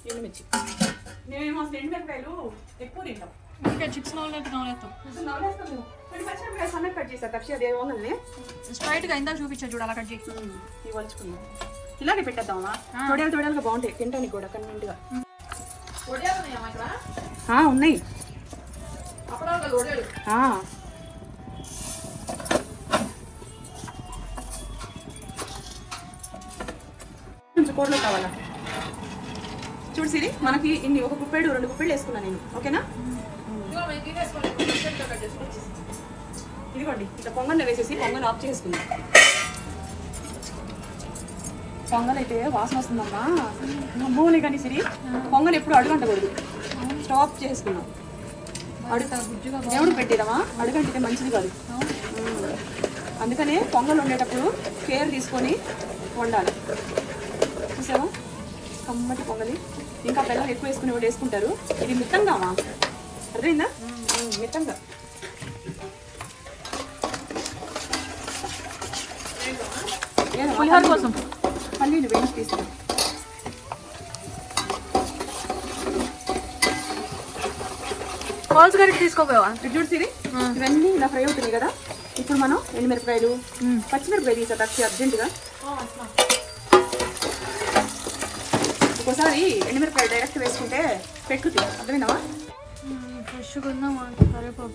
A: ఎండుమిర్చి. మేమేమో అసలు ఎండుమిరపకాయలు ఎక్కువ తింటాం.
C: చిప్స్ నవ్వులేస్తాం.
A: పచ్చిమిరపకాయ సన్నగా కట్ చేసా తక్షి అదే ఓనల్ని
C: స్ట్రైట్ గా ఇందా చూపించా చూడాలి కట్ చేసి
A: ఇవి వలుచుకున్నాం. ఇలాగే పెట్టేద్దామా, తొడయాలుగా బాగుంటాయి తినడానికి కూడా కన్వీనెంట్ గా. ఉన్నాయి కొంచెం కూరలో కావాలా చూడు సిరి. మనకి ఇన్ని 1 గుప్పెడు 2 గుప్పెళ్ళు వేసుకున్నా నేను. ఓకేనా, ఇదిగోండి ఇట్లా పొంగల్ వేసేసి పొంగల్ ఆఫ్ చేసుకుందాం. పొంగల్ అయితే వాసన వస్తుందమ్మా నమ్మోలే. కానీ సిరి పొంగల్ ఎప్పుడు అడుగంటకూడదు, స్టాప్ చేసుకున్నాం. దేవుడు పెట్టేదమ్మా, అడుగంటితే మంచిది కాదు. అందుకనే పొంగల్ వండేటప్పుడు కేర్ తీసుకొని వండాలి. చూసావా కమ్మటి పొంగలి. ఇంకా బెల్లం ఎక్కువ వేసుకుని కూడా వేసుకుంటారు. ఇది మిత్తంగామా, అర్థమైందా, మిత్తంగా.
C: పులిహోర కోసం
A: పల్లీలు వేయించి తీసుకున్నాం.
C: కాల్స్ గరిట తీసుకోపోయావా
A: చూడు సిరి, ఇవన్నీ ఇలా ఫ్రై అవుతున్నాయి కదా. ఇప్పుడు మనం ఎండుమిరపకాయలు పచ్చిమిరపకాయ తీసా తక్షి అర్జెంటుగా. ఒక్కోసారి ఎండుమిరపకాయలు డైరెక్ట్ వేసుకుంటే పెట్టుకుతుంది. అర్థమైందావా,
C: ఫ్రెష్గా ఉందామా. సరే పాప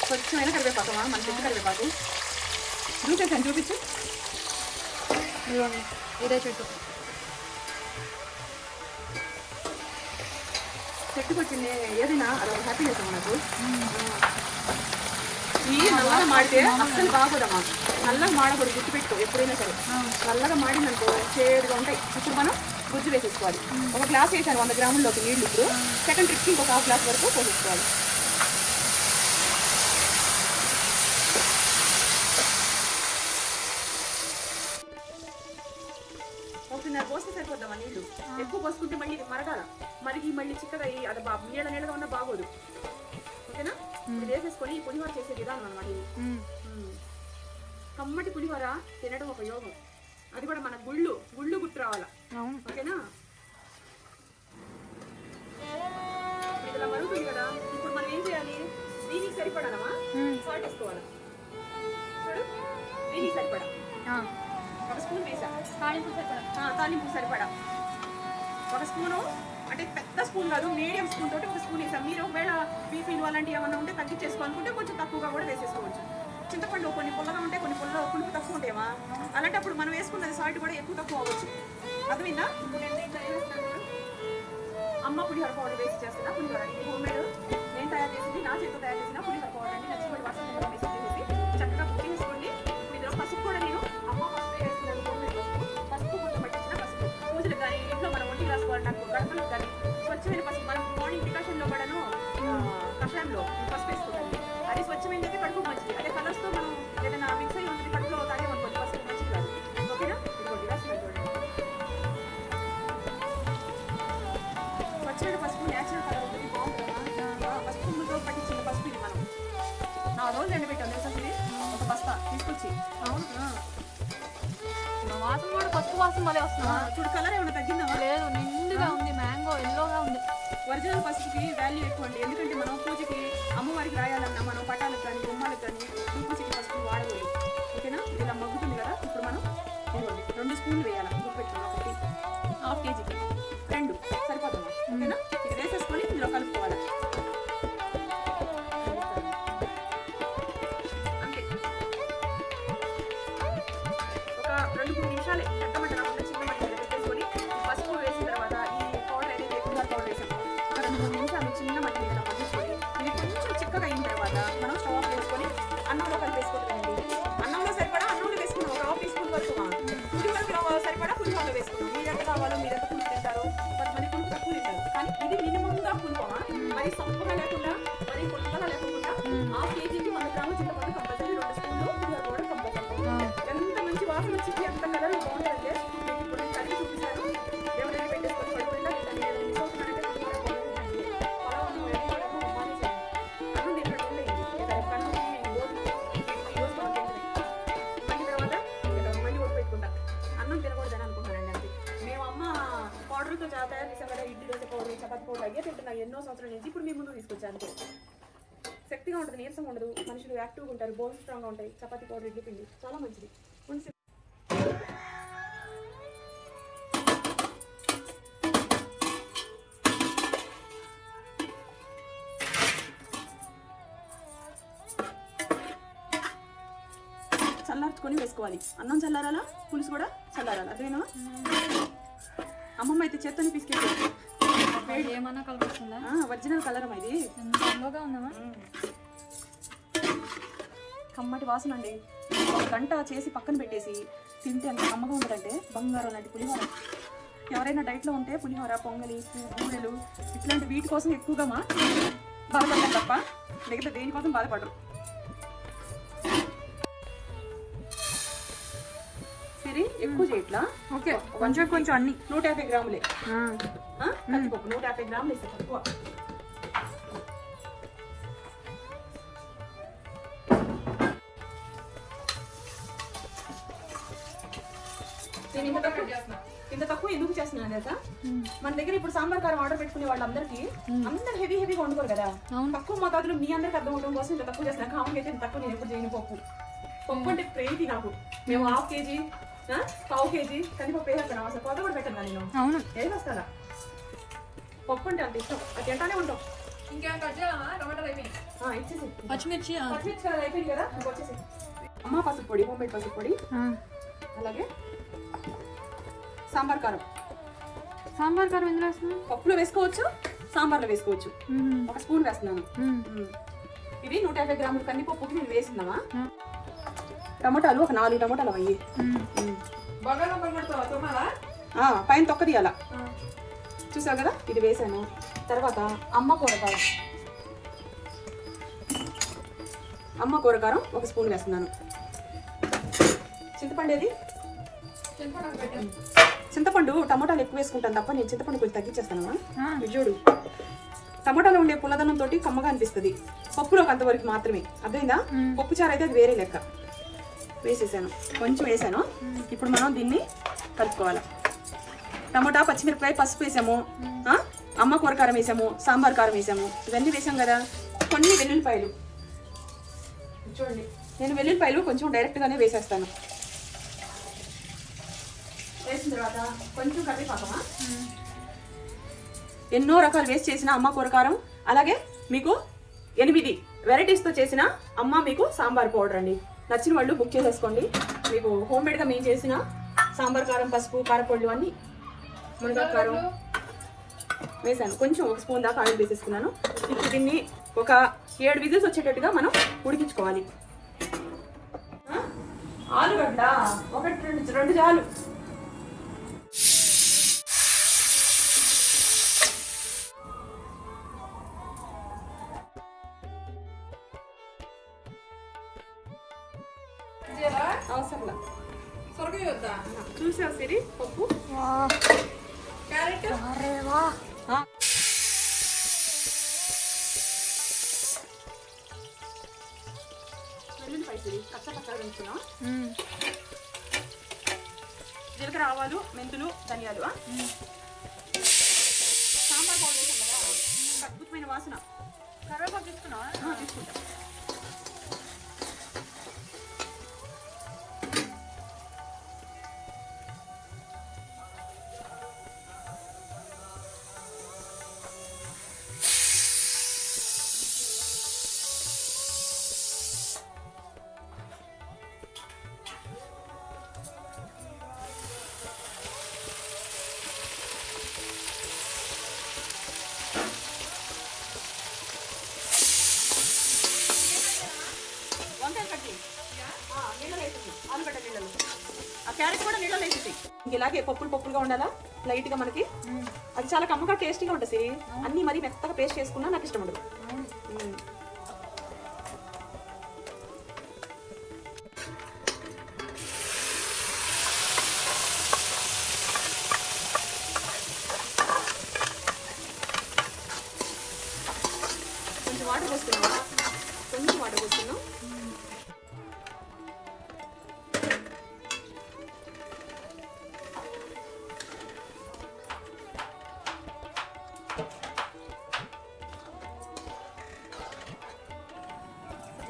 A: స్వచ్ఛమైన కరివేపాకమా, మన చెట్టు కరివేపాకు. చూసేసాను, చూపించు.
C: ఇదే చెట్టు
A: చెట్టుకు వచ్చింది ఏదైనా అదొక హ్యాపీనెస్ మనకు. ఈ నల్లగా మాడితే అస్సలు బాగోదమ్మా. నల్లగా మాడకూడదు, గుర్తు పెట్టుకో ఎప్పుడైనా సరే. నల్లగా మాడిందనుకో చేదుగా ఉంటాయి. ఇప్పుడు మనం గుజ్జు వేసేసుకోవాలి. 1 గ్లాస్ వేసాను 100 గ్రాముల్లోకి నీళ్ళు. ఇప్పుడు సెకండ్ ట్రిప్కి ఇంకొక 1/2 గ్లాస్ వరకు పోసేసుకోవాలి. నీళ్ళు ఎక్కువ పోసుకుంటే మళ్ళీ ఇది మరగాల మరిగి మళ్ళీ చిక్కగా అయ్యి అది నీళ్ళగా ఉన్నా బాగోదు. ఓకేనా? ఇది వేసేసుకొని ఈ పులిహోర చేసే విధానం అనమాట ఇది. కమ్మటి పులిహోర తినడం ఒక యోగం. అది కూడా మన గుళ్ళు గుర్తు రావాలా. ఓకేనా? ఇలా మరుగుతుంది కదా, ఇప్పుడు మనం ఏం చేయాలి? దీనికి సరిపడానమా సాల్ట్ వేసుకోవాలి. చూడు, దీనికి సరిపడా ఒక స్పూన్ వేసా. తాలింపు సరిపడా ఒక స్పూను, అంటే పెద్ద స్పూన్ కాదు, మీడియం స్పూన్ తోటి ఒక స్పూన్ వేసాం. మీరు ఒకవేళ బీపీలు అలాంటివి ఏమన్నా ఉంటే తగ్గించేసుకోవాలనుకుంటే కొంచెం తక్కువగా కూడా వేసేసుకోవచ్చు. చింతపండు కొన్ని పుల్లగా ఉంటాయి, కొన్ని పులుపు తక్కువ ఉంటాయేమా, అలాంటప్పుడు మనం వేసుకున్నది సాల్ట్ కూడా ఎక్కువ తక్కువ అవ్వచ్చు. అర్థమైందా? ఇప్పుడు నేను దీంట్లో ఏం వేస్తున్నాను? అమ్మ పులిహోర పౌడర్ వేసి చేస్తున్నా. పులిహోర ఇది హోమ్ మేడ్, నేను తయారు చేసింది, నా చేతితో తయారు చేసిన పులిహోర పౌడర్ అండి. నచ్చిపోయి వాసన వేసి చక్కగా కుక్ చేసుకోండి. ఇందులో పసుపు కూడా నేను అమ్మ పసుపు వేస్తున్నాను. హోమ్ మేడ్ పసుపు కొంచెం పట్టించిన పసుపు పూజలకు కానీ ఇంట్లో మనం ఒంటికి రాసుకోవాలి, నాకు గడపలకు కానీ స్వచ్ఛమైన పసుపు. మనం మార్నింగ్ డికాషన్లో కూడాను కషాయంలో పసుపు వేసుకోవాలి. అది స్వచ్ఛమైనది కడుపు మంచిది. అదే కలర్స్తో మనం ఏదైనా మిక్స్ అయ్యి ఉంటుంది కడుపులో తాగేమనుకోండి, పసుపు మంచిది కాదు. ఓకేనా? ఇదిగోండి రాసుకుని చూడండి. స్వచ్ఛమైన పసుపు నేచురల్ కలర్ ఉంటుంది, బాగుంటుంది. పసుపు ముద్ద పట్టించిన పసుపు ఇది మనం 4 రోజులు ఎండబెట్టాం తెలుసా? ఒక బస్తా తీసుకొచ్చి.
C: వాసన కూడా పసుపు వాసన మళ్ళీ వస్తున్నా.
A: చూడు, కలర్ ఏమైనా తగ్గిందా?
C: లేదు, నిండుగా ఉంది, మ్యాంగో ఎల్లోగా ఉంది.
A: ఒరిజినల్ పసుపుకి వాల్యూ ఎక్కువ అండి. ఎందుకంటే మనం పూజకి అమ్మవారికి రాయాలన్నా మనం పటాలకు కానీ గుమ్మాలకు కానీ పూజకి పసుపు వాడకూడదు. ఓకేనా? ఇలా మగ్గుతుంది కదా, ఇప్పుడు మనం 2 స్పూన్లు వేయాలి. గుర్తుపెట్టుకున్నాం. 1/2 కేజీకి 2 సరిపోతుందా? ఓకేనా? ఇది వేసేసుకొని ఇందులో కలుపుకోవాలి. అంతే, ఒక 2-3 నిమిషాలే. పెద్ద మంట రాకుండా చిన్న మంట పెట్టేసుకొని పసుపు వేసిన తర్వాత ఈ పౌడర్ అనేది పౌడర్ వేసాము. ఒక 2-3 నిమిషాలు చిన్న మంట మీద మగ్గించుకొని ఇది కొంచెం చిక్కగా అయిన తర్వాత మనం స్టవ్ ఆఫ్ చేసుకొని అన్నంలో కలిపేసుకుంటామండి. అన్నంలో సరిపడా అన్నంలో వేసుకున్నాం. ఒక 1/2 టీ స్పూన్ వరకు పులిహోరలో సరిపడా పులిహోరలో వేసుకున్నాం. మీరు ఎంత కావాలో మీరు ఎంత పులుపు తింటారో, కొంతమంది పులుపు తక్కువ తింటారు. కానీ ఇది మినిమంగా పులుపమా, మరి సంపుగా లేకుండా మరి పుల్లగా లేకుండా 1/2 కేజీకి 100 గ్రాముల చింతపండు కంపల్సరీ, 2 స్పూన్లు పులిహోర కూడా కంపల్సరీ. ఎంత మంచి వాసన వచ్చింది, ఎంత కలర్ బాగుంటుందంటే ఇప్పుడు నేను కలిగి చూపిస్తాను. ఎవరైనా పెట్టేసుకొని పడిపోయిందా నేను మిస్ అవుతున్నానంటే అన్నం తిన్నట్టు మళ్ళీ ఒట్టు పెట్టుకుంటా. అన్నం తినకూడదని అనుకుంటున్నానండి. అంతే. మేము అమ్మ పౌడర్తో తయారు చేసాం కదా, ఇడ్లీ దోశ పౌడర్, చపాతి పౌడర్ అయ్యే తింటున్నాం ఎన్నో సంవత్సరాల నుంచి. ఇప్పుడు మీ ముందు తీసుకొచ్చాను. అంతే, శక్తిగా ఉంటుంది, నీరసంగా ఉండదు, మనుషులు యాక్టివ్గా ఉంటారు, బోన్స్ స్ట్రాంగ్గా ఉంటాయి. చపాతి పౌడర్, ఇడ్లీ పిండి చాలా మంచిది. చల్లార్చుకొని వేసుకోవాలి. అన్నం చల్లారాలా, పులుసు కూడా చల్లారాలి. అదేనా? అమ్మమ్మ అయితే చేత్తని తీసుకెళ్ళి
C: ఏమన్నా కలుపుతుందా?
A: ఒరిజినల్ కలర్ ఇది.
C: ఎల్లోగా ఉందమ్మా.
A: కమ్మటి వాసన అండి. 1 గంట చేసి పక్కన పెట్టేసి తింటే అంత కమ్మగా ఉంటుందంటే బంగారం లాంటి పులిహోర. ఎవరైనా డైట్లో ఉంటే పులిహోర, పొంగలి, బూరెలు ఇట్లాంటి వీటి కోసం ఎక్కువగా బాధపడతారు తప్ప మిగతా దేనికోసం బాధపడరు. సరే, ఎక్కువ చేయట్లా.
C: ఓకే, కొంచెం కొంచెం అన్ని
A: 150 గ్రాములే. కందిపప్పు 150 గ్రాములు వేస్తే తక్కువ. ఇంత తక్కువ ఎందుకు చేస్తున్నాను తెలుసా? మన దగ్గర ఇప్పుడు సాంబార్ కారం ఆర్డర్ పెట్టుకునే వాళ్ళందరికీ అందరు హెవీగా వండుకోరు కదా. తక్కువ మోతాదులో మీ అందరికి అర్థం అవడం కోసం ఇంత తక్కువ చేస్తున్నాను. కామన్ అయితే ఇంత తక్కువ నేను ఎప్పుడు చేయను. పప్పు అంటే ప్రేతి నాకు. మేము 1/2 కేజీ 1/4 కేజీ కందిపప్పు వేసేస్తాను. అసలు కొత్త కూడా పెట్టాను నేను.
C: అవును,
A: ఏది వస్తారా? పప్పు అంటే అంత ఇష్టం, అది తింటానే ఉంటాం.
B: ఇంకేం కట్ చేయాలా? టమాటాలు అయిపోయి
A: ఇచ్చేసి
C: పచ్చిమిర్చి
A: కదా అయిపోయింది కదా, వచ్చేసి అమ్మ పసుపు పొడి, హోమ్ మేడ్ పసుపు పొడి, అలాగే సాంబార్ కారం.
C: సాంబార్ కారం ఎందులో వేస్తున్నావు?
A: పప్పులో వేసుకోవచ్చు, సాంబార్లో వేసుకోవచ్చు. 1 స్పూన్ వేస్తున్నాను. ఇవి 150 గ్రాములు కందిపప్పుకి నేను వేసిందామా. టమాటాలు ఒక 4 టమాటాలు అయ్యి పైన తొక్క తీయాల. చూసావు కదా, ఇది వేసాను. తర్వాత అమ్మ కూరకారం, 1 స్పూన్ వేస్తున్నాను. చింతపండు ఏది? చింతపండు టమోటాలు ఎక్కువ వేసుకుంటాను తప్ప నేను చింతపండు కొంచెం తగ్గించేస్తాను. చూడు టమోటాలో ఉండే పుల్లదనంతో కమ్మగా అనిపిస్తుంది. పప్పులోకి అంతవరకు మాత్రమే, అర్థమైందా? పప్పు చారు అయితే అది వేరే లెక్క. వేసేసాను, కొంచెం వేసాను. ఇప్పుడు మనం దీన్ని కలుపుకోవాలి. టమోటా, పచ్చిమిరపకాయ, పసుపు వేసాము, అమ్మ కూర కారం వేసాము, సాంబార్ కారం వేసాము, ఇవన్నీ వేసాం కదా. కొన్ని వెల్లుల్లిపాయలు చూడండి, నేను వెల్లుల్లిపాయలు కొంచెం డైరెక్ట్గానే వేసేస్తాను. వేసిన తర్వాత కొంచెం కరివేపాకమా, ఎన్నో రకాలు వేస్ట్ చేసిన అమ్మ కూర కారం, అలాగే మీకు 8 వెరైటీస్తో చేసిన అమ్మ మీకు సాంబార్ పౌడర్ అండి. నచ్చిన వాళ్ళు బుక్ చేసేసుకోండి. మీకు హోమ్ మేడ్గా మేము చేసిన సాంబార్ కారం, పసుపు, కారపొళ్ళు అన్నీ, మునగాకు కారం వేసాను. కొంచెం 1 స్పూన్ దాకా ఆయిల్ వేసేసుకున్నాను. ఇప్పుడు దీన్ని ఒక 7 విజిల్స్ వచ్చేటట్టుగా మనం ఉడికించుకోవాలి. ఆలుగడ్డ 1-2 చాలు. అవసరంలా
B: సొరకాయ వద్దా?
A: చూసా సిరి పప్పు,
B: క్యారెట్,
A: వెల్లుల్లిపాయ సిరి కచ్చపచ్చగా వేసుకున్నాం. జీలకర్ర, ఆవాలు, మెంతులు, ధనియాలు, సాంబార్ పౌడర్ వేసాం కదా, అద్భుతమైన వాసన.
C: కరివేపాకు తీసుకున్నా
A: తీసుకుంటా. ఆలుగడ్డ నీళ్ళలో ఆ క్యారెట్ కూడా నీళ్ళలో వేసేసి ఇలాగే పప్పులుగా ఉండాలా లైట్ గా మనకి. అది చాలా కమ్మగా టేస్టీగా ఉంటుంది. అన్ని మరీ మెత్తగా పేస్ట్ చేసుకున్నా నాకు ఇష్టం ఉండదు. కొంచెం వాటర్ పోసుకున్నాం.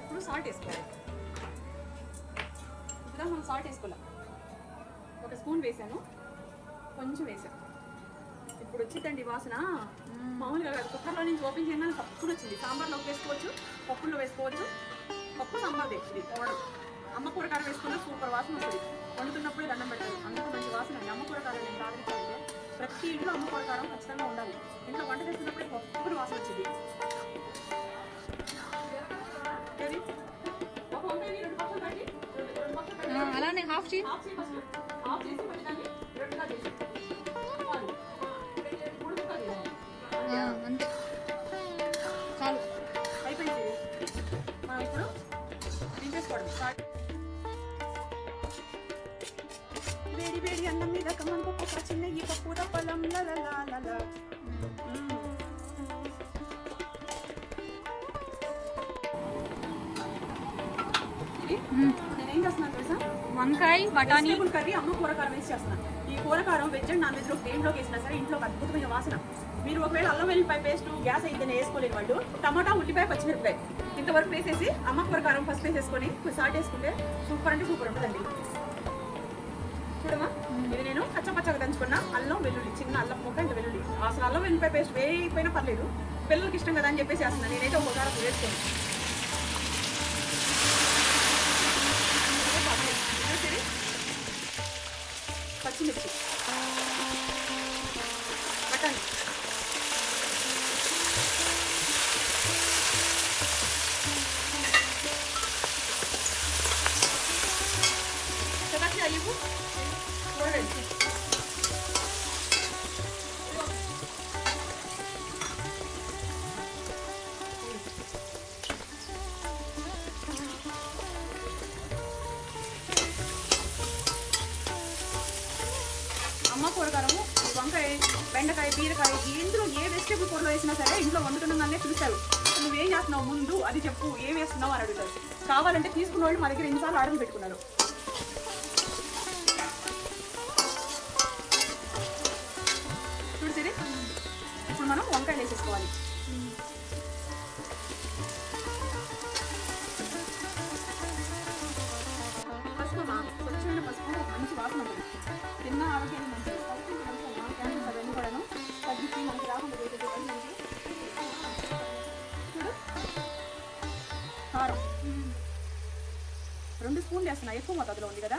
A: ఇప్పుడు సాల్ట్ వేసుకోవాలి. ఇప్పుడు మనం సాల్ట్ వేసుకోవాలి. 1 స్పూన్ వేసాను, కొంచెం వేసాను. ఇప్పుడు వచ్చిందండి వాసన మామూలుగా కాదు. కుక్కర్లో నుంచి ఓపెన్ చేయగానే తక్కువ వచ్చింది. సాంబార్లో వేసుకోవచ్చు, పప్పుల్లో వేసుకోవచ్చు. పప్పు సాంబార్ ఇది పౌడర్. అమ్మ కూర కారం వేసుకున్నా సూపర్ వాసన వస్తుంది. వండుతున్నప్పుడే దండం పెట్టాలి, అంత మంచి వాసన అండి. అమ్మ కూర కారం నేను ఆదరించాలంటే ప్రతి ఇంట్లో అమ్మ కూర కారం ఖచ్చితంగా ఉండాలి. ఇంట్లో వంట చేస్తున్నప్పుడే పప్పుని వాసన వచ్చింది.
C: అలానే హాఫ్ చేసి అంతే చాలు,
A: అయిపోయింది. మనం ఇప్పుడు దించేసుకోవడం. వేడి వేడి అన్నం మీద కమ్మని పప్పు, చిన్న ఈ పప్పు రప్పలం లలలా. నేనేం చేస్తున్నాను తెలుసా?
C: వంకాయ, బఠానీ
A: కర్రీ అమ్మ కూరకారం వేసి చేస్తున్నాను. ఈ కూరకారం వెజ్ అండ్ నాన్ వెజ్ లో దేంట్లోకి వేసినా సరే ఇంట్లో అద్భుతమైన వాసన. మీరు ఒకవేళ అల్లం వెల్లిపాయ పేస్ట్ గ్యాస్ అయితే వేసుకోలేని వాళ్ళు టమాటా, ఉల్లిపాయ, పచ్చిమిరపకాయ ఇంతవరకు వేసేసి అమ్మ కూరకారం ఫస్ట్ వేసేసుకొని సాల్ట్ వేసుకుంటే సూపర్ అంటే సూపర్ ఉంటుందండి. చూడమా, ఇది నేను పచ్చగా దంచుకున్న అల్లం వెల్లుల్లి, చిన్న అల్లం ముక్క, ఇంకా వెల్లుల్లి. అసలు అల్లం వెల్లిపాయ పేస్ట్ వేయకపోయినా పర్లేదు, పిల్లలకి ఇష్టం కదా అని చెప్పేసి వేస్తున్నాను. నేనైతే ఒకసారి వేసుకోండి. పచ్చిమిర్చి, బఠానీ, చపాతీ అయ్యకు చూడండి. బెండకాయ, బీరకాయ, ఇందులో ఏ వెజిటేబుల్ కూరలో వేసినా సరే ఇంట్లో వండుతున్నానే పిలుస్తారు. నువ్వేం చేస్తున్నావు ముందు అది చెప్పు, ఏం వేస్తున్నావు అని అడుగుతారు. కావాలంటే తీసుకున్న వాళ్ళు మా దగ్గర ఎన్నిసార్లు ఆర్డర్ పెట్టుకున్నారు. చూడు సరే, ఇప్పుడు మనం వంకాయలు వేసేసుకోవాలి. పసుపు స్వచ్ఛమైన పసుపు మంచి వాసన ఉంటుంది. తిన్న ఆరోగ్యానికి మంచిది. క్యాన్సర్ అవన్నీ కూడాను తగ్గించి మనకి రాకుండా మనకి. చూడు, కారం 2 స్పూన్లు వేస్తున్నా, ఎక్కువ మొత్తంలో ఉంది కదా,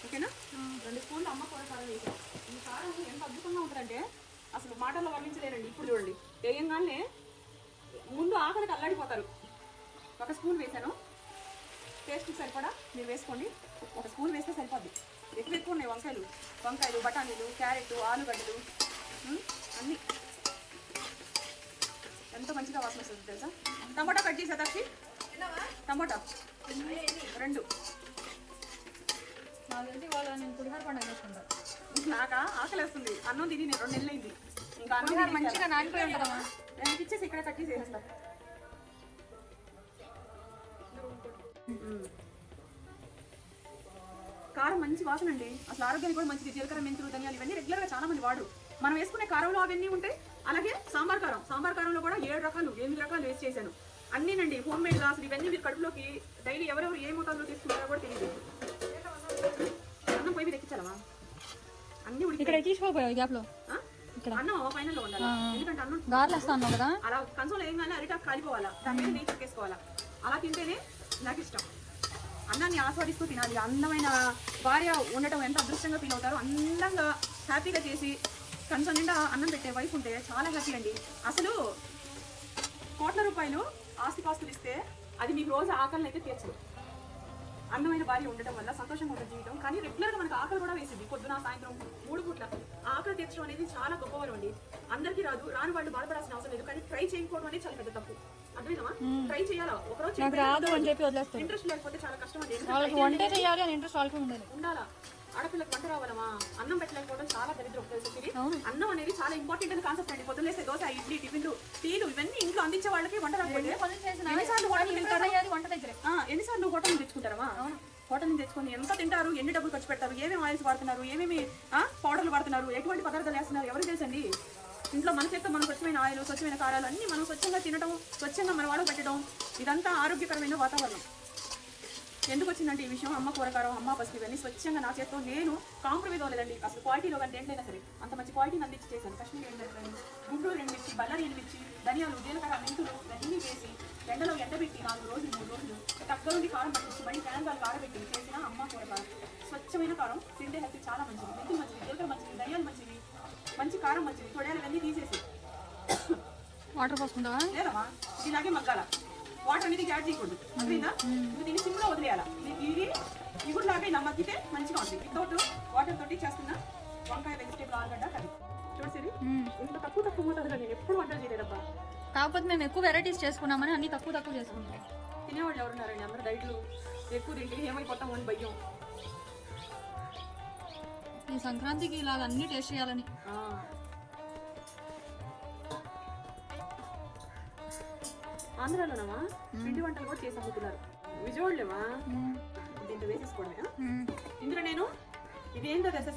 A: ఓకేనా? 2 స్పూన్లు అమ్మ కూర కారం వేసాను. ఈ కారం ఎంత అద్భుతంగా ఉంటుందంటే అసలు మాటల్లో వర్ణించలేరండి. ఇప్పుడు చూడండి, వేయంగానే ముందు ఆకలికి అల్లాడిపోతారు. 1 స్పూన్ వేసాను. టేస్ట్ సరిపడా మీరు వేసుకోండి. 1 స్పూన్ వేస్తే సరిపోద్ది. ఎక్కువ ఉన్నాయి వంకాయలు, బఠానీలు, క్యారెట్, ఆలుగడ్డలు అన్నీ ఎంతో మంచిగా వాసన వస్తుంది తెలుసా. టమాటా కట్ చేసా తక్షి, టమాటా 2.
C: నేను పులిహోర పండుగ చేసుకుంటాను.
A: నాకా ఆకలి వస్తుంది. అన్నం తిని 2 నెలలు అయింది. ఇంకా
C: అన్నం మంచిగా నానిపోయి ఉంటుందమ్మా.
A: నేను ఇచ్చేసి ఇక్కడ కట్ చేసి వేసేస్తా. కారం మంచి వాసన అండి, అసలు ఆరోగ్యానికి కూడా మంచిది. జీలకర్ర, మెంతులు, ధనియాలు ఇవన్నీ రెగ్యులర్గా చాలా మంది వాడు. మనం వేసుకునే కారంలో అవన్నీ ఉంటాయి. అలాగే సాంబార్ కారంలో కూడా 7 రకాలు 8 రకాలు వేస్ట్ చేశాను. అన్నీనండి హోమ్ మేడ్గా. అసలు ఇవన్నీ మీరు కడుపులోకి డైలీ ఎవరెవరు ఏ మోతాదులో తీసుకుంటారో కూడా తెలియదు. అన్నం పోయి మీరు ఎక్కించాలమ్మా, అన్ని ఉడికి
C: ఇక్కడ తీసుకోపోయావు గ్యాప్లో.
A: అన్నం ఫైనల్లో ఉండాలి, ఎందుకంటే అన్నం
C: గారెలు వేస్తాను కదా,
A: అలా కంచంలో ఏం కానీ అరిటాకు కాలిపోవాలా, దాని మీద నీళ్ళు చెక్కేసుకోవాలా. అలా తింటేనే నాకు ఇష్టం. అన్నాన్ని ఆస్వాదిస్తూ తినాలి. అందమైన భార్య ఉండటం ఎంత అదృష్టంగా ఫీల్ అవుతారో, అందంగా హ్యాపీగా చేసి కంచం నిండా అన్నం పెట్టే వైఫ్ ఉంటే చాలా హ్యాపీ అండి. అసలు కోట్ల రూపాయలు ఆస్తిపాస్తులు ఇస్తే అది మీకు రోజు ఆకలిని అయితే తీర్చదు. అందమైన భార్య ఉండటం వల్ల సంతోషంగా ఉంటుంది జీవితం. కానీ రెగ్యులర్గా మనకు ఆకలి కూడా వేసింది. పొద్దున సాయంత్రం 3 పూట్ల ఆకలి తీర్చడం అనేది చాలా గొప్పవారు అండి. అందరికీ రాదు, రాని వాళ్ళు బాధపడాల్సిన అవసరం లేదు. కానీ ట్రై చేయకపోవడం అనేది చాలా పెద్ద తప్పు. అర్థమైందా? ట్రై చేయాలా, ఒకరోజు
C: రాదు అని చెప్పి వదిలేస్తారు.
A: ఇంట్రెస్ట్ లేకపోతే చాలా కష్టం అండి.
C: వంట చేయాలి అని ఇంట్రెస్ట్ వాళ్ళకి ఉండాలా.
A: ఆడపిల్లకి వంట రావాలమ్మా, అన్నం పెట్టలేకపోవడం చాలా దరిద్రం తెలుసు. అన్నం అనేది చాలా ఇంపార్టెంట్ అని కాన్సెప్ట్ అండి. పొద్దులేస్తే దోశ, ఇడ్లీ, టిఫిన్లు, టీలు ఇవన్నీ ఇంట్లో అందించే వాళ్ళకి వంట రాకపోతే ఎన్నిసార్లు హోటల్ తెచ్చుకుంటారమ్మా? హోటల్ నుంచి తెచ్చుకొని ఎంత తింటారు, ఎన్ని డబ్బులు ఖర్చు పెడతారు, ఏమేమి ఆయిల్స్ వాడుతున్నారు, ఏమేమి పౌడర్లు వాడుతున్నారు, ఎటువంటి పదార్థాలు వేస్తున్నారు ఎవరు తెలుసండి. ఇంట్లో మన చేత మనం స్వచ్ఛమైన ఆయిల్, స్వచ్ఛమైన కారాలు అన్నీ మనం స్వచ్ఛంగా తినడం, స్వచ్ఛంగా మన వాళ్ళు పెట్టడం, ఇదంతా ఆరోగ్యకరమైన వాతావరణం. ఎందుకు వచ్చిందంటే ఈ విషయం, అమ్మ కూరకారం, అమ్మ పసుపు ఇవన్నీ స్వచ్ఛంగా నా చేత్తో నేను కాంప్రమైజ్ అవ్వలేదండి. అసలు క్వాలిటీలో కానీ దేంట్లైనా సరే అంత మంచి క్వాలిటీని అందించి చేశాను. కాశ్మీర్ ఎండమిర్చి, గుంటూరు ఎండుమిర్చి, బళ్ళారి ఎండుమిర్చి, ధనియాలు, జీలకర్ర, మెంతులు ఇవన్నీ వేసి ఎండలో ఎండబెట్టి 4 రోజులు 3 రోజులు దగ్గరుండి కారం పట్టించి మళ్ళీ క్యాన్వాలు కారబెట్టి చేసిన అమ్మ కూరకారం. స్వచ్ఛమైన కారం తింటే హెల్త్ చాలా మంచిది. మెంతులు మంచిది, జీలకర్ర మంచిది, ధనియాలు మంచిది, మంచి కారం మంచిది. తొడయాలు ఇవన్నీ తీసేసి
C: వాటర్ పోసుకుంటావా?
A: లేదమ్మా, ఇలాగే మగ్గాల. వాటర్ అనేది యాడ్ చేయకూడదు. అర్థమైందా? దీన్ని సిమ్లో వదిలేయాలా. ఇది ఇగురులాగా ఇలా మగ్గితే మంచిగా ఉంటుంది. వితౌట్ వాటర్ తోటి చేస్తున్న వంకాయ, వెజిటేబుల్, ఆలుగడ్డ కర్రీ. చూసి ఇంత తక్కువ మోతాదులో నేను ఎప్పుడు వంటలు చేయలేదబ్బా.
C: కాకపోతే మేము ఎక్కువ వెరైటీస్ చేసుకున్నామని అన్ని తక్కువ చేసుకున్నాం.
A: తినేవాళ్ళు ఎవరున్నారండి? అందరూ డైట్లు ఎక్కువ తింటే ఏమైపోతాం అని భయం.
C: ఈ సంక్రాంతికి ఇలాగ అన్ని టేస్ట్ చేయాలని.
A: ఆంధ్రాలోనమ్మా పిండి వంటలు కూడా చేసి అమ్ముతున్నారు. విజయవాడలేమా దీంట్లో వేసేసుకోవడమే. ఇందులో నేను ఇదేంటో తెలుసా,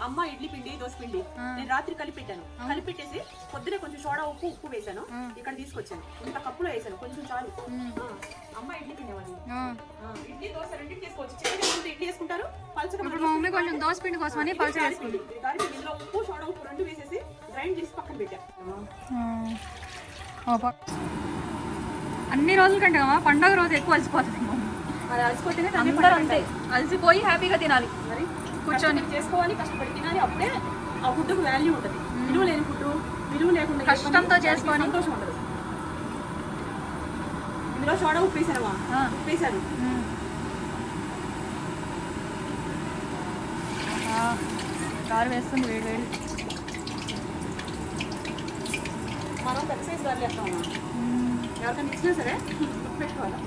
A: అమ్మ ఇడ్లీ పిండి, దోశ పిండి నేను రాత్రి కలిపెట్టాను. కలిపెట్టేసి పొద్దునే కొంచెం సోడా, ఉప్పు వేసాను. ఇక్కడ తీసుకొచ్చాను. ఇంత కప్పులో వేసాను, కొంచెం చాలు. అమ్మ ఇడ్లీ పిండి వాళ్ళు ఇడ్లీ, దోశ రెండింటి చేసుకోవచ్చు. చిన్న ఇడ్లీ వేసుకుంటారు, పలచగా
C: కొంచెం దోశ పిండి కోసం అని
A: ఇందులో ఉప్పు, సోడా, ఉప్పు 2 వేసేసి గ్రైండ్ చేసి పక్కన పెట్టాను.
C: అన్ని రోజుల కంటే పండగ రోజు ఎక్కువ అలసిపోతుంది.
A: అది అలసిపోతేనే
C: అందరూ అంతే, అలసిపోయి హ్యాపీగా తినాలి.
A: మరి కూర్చొని చేసుకోవాలి, కష్టపడి తినాలి. అప్పుడే ఆ ఫుడ్కు వాల్యూ ఉంటుంది. విలువ లేని ఫుడ్, విలువ లేకుండా
C: కష్టంతో చేసుకొని
A: సంతోషం ఉండదు. ఇందులో సోడా ఉప్పు వేసానమ్మా, ఉప్పు వేసాను.
C: కారు వేస్తుంది వేడి వేడి.
A: మనం పెద్ద సైజు గారు వేస్తామా, ఎవరికైనా ఇచ్చినా సరే పెట్టుకోవాలి.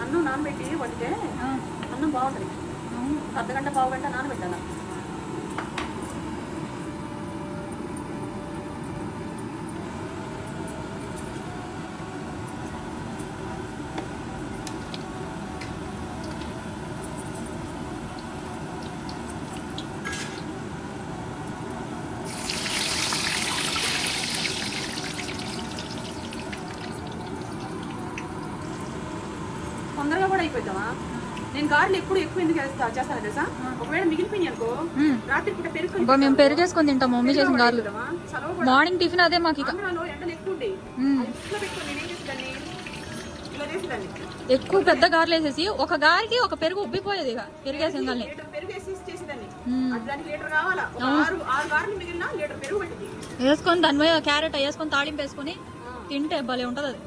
A: అన్నం నానబెట్టి వండితే అన్నం బాగుంటుంది. అర్ధగంట పావు గంట నానబెట్టాలా. తొందరగా కూడా అయిపోతావా? నేను గారెలు ఎప్పుడు ఎక్కువ ఎందుకు చేస్తాను తెలుసా? ఒకవేళ మిగిలిపోయి అనుకో రాత్రి పూట పెరుగు
C: మేము పెరిగేసుకొని తింటాం మమ్మీ చేసిన గారెలు. మార్నింగ్ టిఫిన్ అదే మాకు.
A: ఎండలు ఎక్కువ ఉండే పెట్టుకొని నేనేం చేసేదాన్ని, ఇలా చేసేదాన్ని.
C: ఎక్కువ పెద్ద గారెలు వేసేసి ఒక గారికి ఒక పెరుగు ఉబ్బిపోయేది. ఇక పెరిగేసిన
A: పెరుగు వేసి చేసేదాన్ని. దానికి లీటర్ కావాలా, ఆరు గారెలు మిగిలిన లీటర్ పెరుగు పట్టింది.
C: వేసుకొని దాని మీద క్యారెట్ వేసుకొని తాళింపు వేసుకొని తింటే భలే ఉంటుంది అది.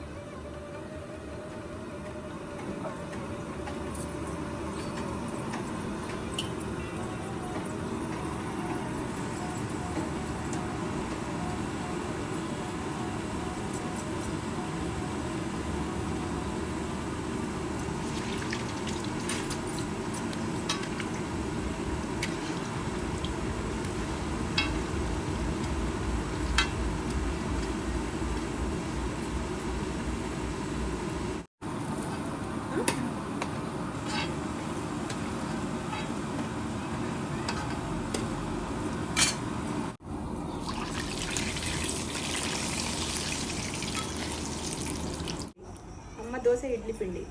A: దోశ ఇడ్లీ పిండి.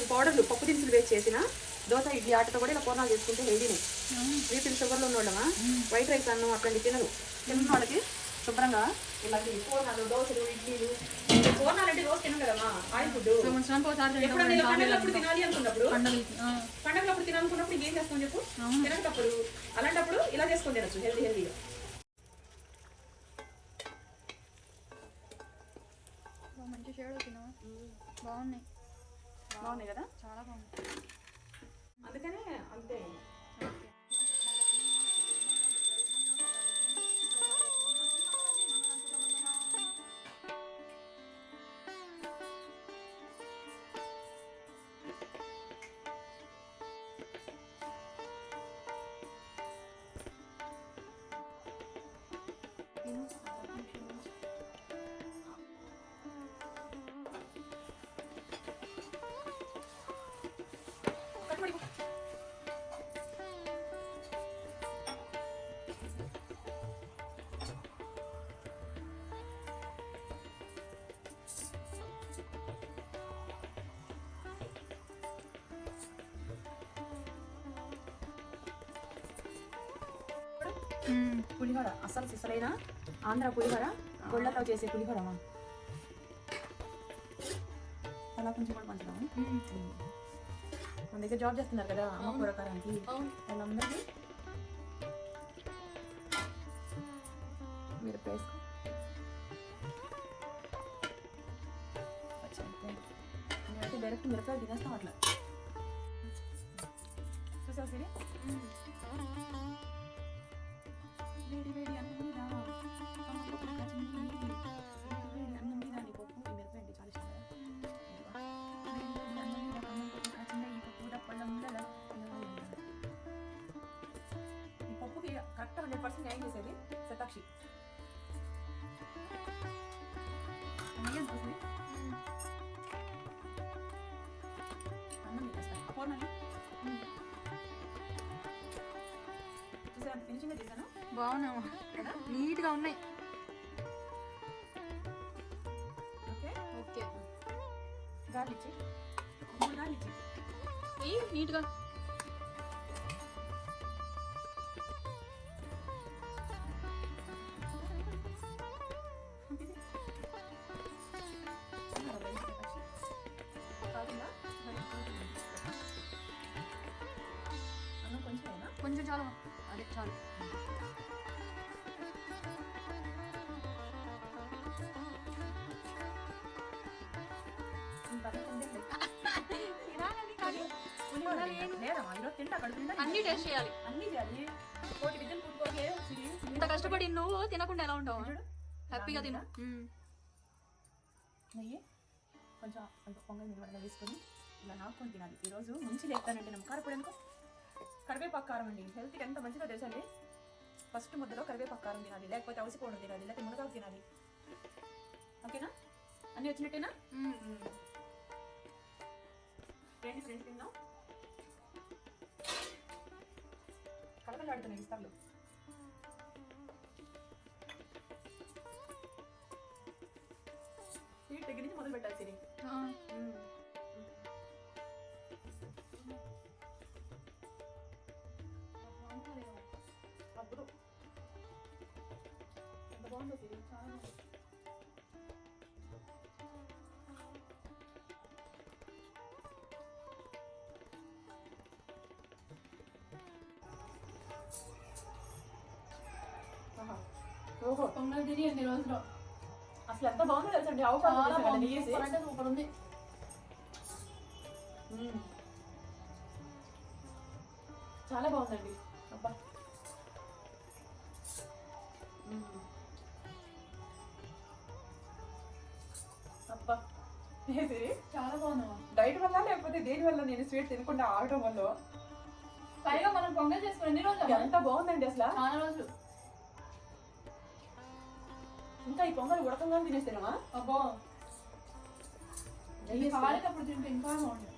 A: పౌడర్లు పప్పు దినుసులు వేసి చేసిన దోశ ఇడ్లీ ఆటతో కూడా ఇలా పూర్ణాలు చేసుకుంటే హెల్దీనే. వీటిని షుగర్లో ఉన్నోళ్ళమా వైట్ రైస్ అన్నం అట్లాంటి తినరు. తిన్న వాళ్ళకి శుభ్రంగా ఇలాంటి పూర్ణాలు, దోశలు, ఇడ్లీలు. పూర్ణాలు అంటే రోజు తినం కదమ్మా, ఆయిల్ ఫుడ్. పండగలప్పుడు తినాలి అనుకున్నప్పుడు పండగలప్పుడు తినాలనుకున్నప్పుడు ఏం చేస్తాం చెప్పు? తినకప్పుడు అలాంటప్పుడు ఇలా చేసుకొని తినచ్చు హెల్దీగా.
C: మంచి షేడ్ వచ్చినా బాగున్నాయి.
A: బాగున్నాయి కదా,
C: చాలా బాగుంది.
A: అందుకనే అంతే. పులిహోర అసలు సిసలైన ఆంధ్ర పులిహోర, గొళ్ళతో చేసే పులిహోరమా. అలా కొంచెం కూడా పంచుదాము. మన దగ్గర జాబ్ చేస్తున్నారు కదా అమ్మ కూరకారానికి, వాళ్ళందరికీ మీరు వేసుకో. నేనైతే డైరెక్ట్ మిరపకాయలు తినేస్తాం అట్లా. చూసావు సిరి? వేడి వేడి అన్నం మీద వేడి అన్నం మీద నీ పప్పు ఈ మిరపకాయ అంటే చాలా ఇష్టం కదా. అన్నం మీద కాచిందా ఈ పప్పు డప్పడం ఈ పప్పుకి కరెక్ట్ 100% న్యాయం చేసేది శతాక్షి. అన్నం చేస్తా పూర్ణాన్ని చూసే అంత ఫినిషింగ్గా చేశాను.
C: బాగున్నావా? నీట్గా ఉన్నాయి.
A: Okay
C: okay.
A: గార్లిచ్చి 3 గార్లిచ్చి
C: నీట్గా. కొంచెం చాలు, అదే చాలు.
A: లేదమ్మా ఈరోజు తింటా అక్కడ తింటా
C: అన్ని టేస్ట్ చేయాలి.
A: అన్ని చేయాలి. కోటి విద్యలు పుట్టుకోకే సిరి
C: ఇంత కష్టపడి నువ్వు తినకుండా ఎలా ఉంటావు? హ్యాపీగా తిను.
A: నెయ్యి కొంచెం పొంగల్ నిలబడగా వేసుకొని ఇలా నాకుకొని తినాలి. ఈరోజు ముంచి లేపుతానండి నమ్మ కారపొడి ఎందుకు కరివేపాకు కారం అండి. హెల్త్కి ఎంత మంచిదో తెలుసండి. ఫస్ట్ ముద్దలో కరివేపాకు కారం తినాలి, లేకపోతే అవసిపోవడం తినాలి, లేకపోతే మునగాకు తినాలి. ఓకేనా? అన్నీ వచ్చినట్టేనా? ఫ్రెండ్స్ తిందాం. కలకలు ఆడుతున్నాయి ఇస్తాలు. స్వీట్ దగ్గర నుంచి మొదలు పెట్టాలి సిరి. అప్పుడు ఎంత బాగుందో సిరి, చాలా బాగుంది. ఓహో
C: పొంగల్ తిని ఎన్ని రోజులు
A: అసలు ఎంత బాగుందో తెలుసండి. అవకాశం
C: సూపర్ ఉంది.
A: చాలా బాగుందండి. అబ్బా అబ్బా
C: చాలా బాగుంది.
A: డైట్ వల్ల లేకపోతే దేని వల్ల నేను స్వీట్ తినకుండా ఆగటం వల్ల
C: పైగా మనం పొంగల్ చేసుకుని ఎన్ని రోజులు?
A: ఎంత బాగుందండి అసలు.
C: చాలా రోజులు.
A: ఇంకా ఈ పొంగల్ ఉడకంగా తినేస్తామా?
C: అబ్బో కాలేటప్పుడు తింటే ఇంకా బాగుంటుంది.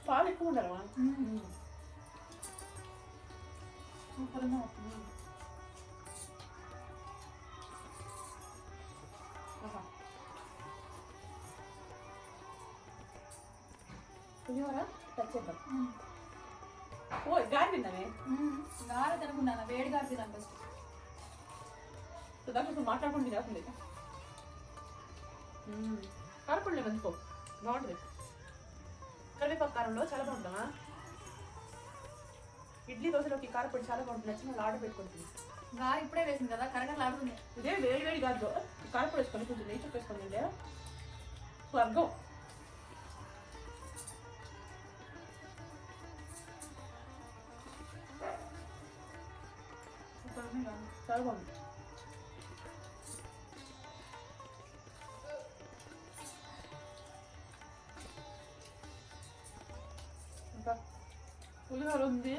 A: పాలు ఎక్కువ ఉండాలమ్మా.
C: సూపర్.
A: పులిహోర టచ్ చేద్దాం. ఓ గారి తిన్నామే.
C: గారె తినకుండా వేడి గారి తిన్నాను ఫస్ట్.
A: దాకా ఇప్పుడు మాట్లాడుకుంటూ తినేస్తుంది. కారపొడి మంచుకో బాగుంటుంది. కరివేపాకు కారంలో చాలా బాగుంటుందా? ఇడ్లీ దోశలోకి కారపొడి చాలా బాగుంటుంది. నచ్చిన వాళ్ళు ఆర్డర్ పెట్టుకుంటుంది.
C: గారె ఇప్పుడే వేసింది కదా, కరగలు ఆడుతుంది.
A: ఇదే వేడి వేడి కాదు, కారపొడి వేసుకొని కొంచెం నెయ్యి చుక్క వేసుకొని తింటే స్వర్గం. చాలా బాగుంది. ఇంకా పులిహోర ఉంది,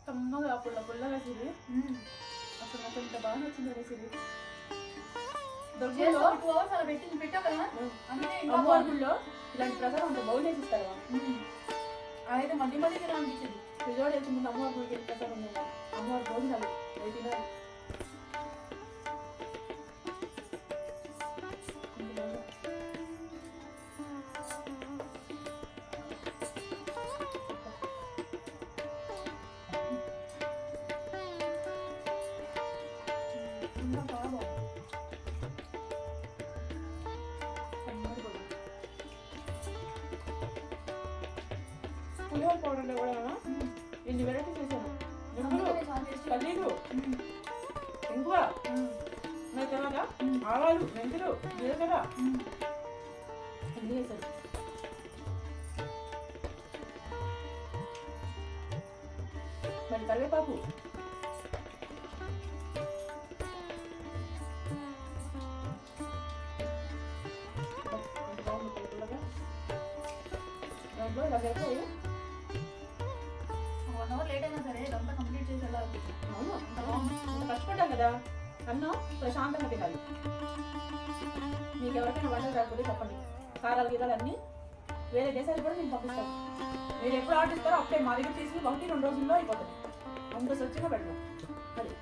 A: కమ్మగా పుల్ల పుల్లగా సిరి. అసలు నాకు ఇంత బాగా నచ్చింది సిరి. దగ్గరలో
C: అలా పెట్టావు కదా,
A: అమ్మవారిలో ఇలాంటి ప్రసాదం అంత బౌల్ చేసి ఇస్తారా?
C: అయితే మళ్ళీ మళ్ళీ తినాలనిపించింది.
A: పిల్లవాడు వెళ్తే ముందు అమ్మవారి గుడికి ప్రసాదం ఉంది, అమ్మవారి భోజనాలు అవి తినాలి. పులిహోర పౌడర్లో కూడా ఎన్ని వెరైటీస్ వేసాను. పల్లీలు, ఇంగువ, తర్వాత ఆవాలు, మెంతులు, జీలకర్ర అన్నీ వేసాను. మరి కరివేపాకు, దాంట్లో ఇలా సరిపోయి
C: 1 hour లేట్ అయినా సరే ఇదంతా కంప్లీట్ చేసి వెళ్ళాలి.
A: అవును కష్టపడ్డాం కదా, అన్నం ప్రశాంతంగా తినాలి. మీకు ఎవరికైనా వంటలు రాకపోతే చెప్పండి, కారాలు గీరాలు అన్నీ వేరే దేశాలకు కూడా నేను పంపిస్తాను. మీరు ఎప్పుడు ఆర్డర్ ఇస్తారో అప్పుడే మా దగ్గర తీసి 1-2 రోజుల్లో అయిపోతుంది. అంత స్వచ్ఛంగా పెట్టడం. అది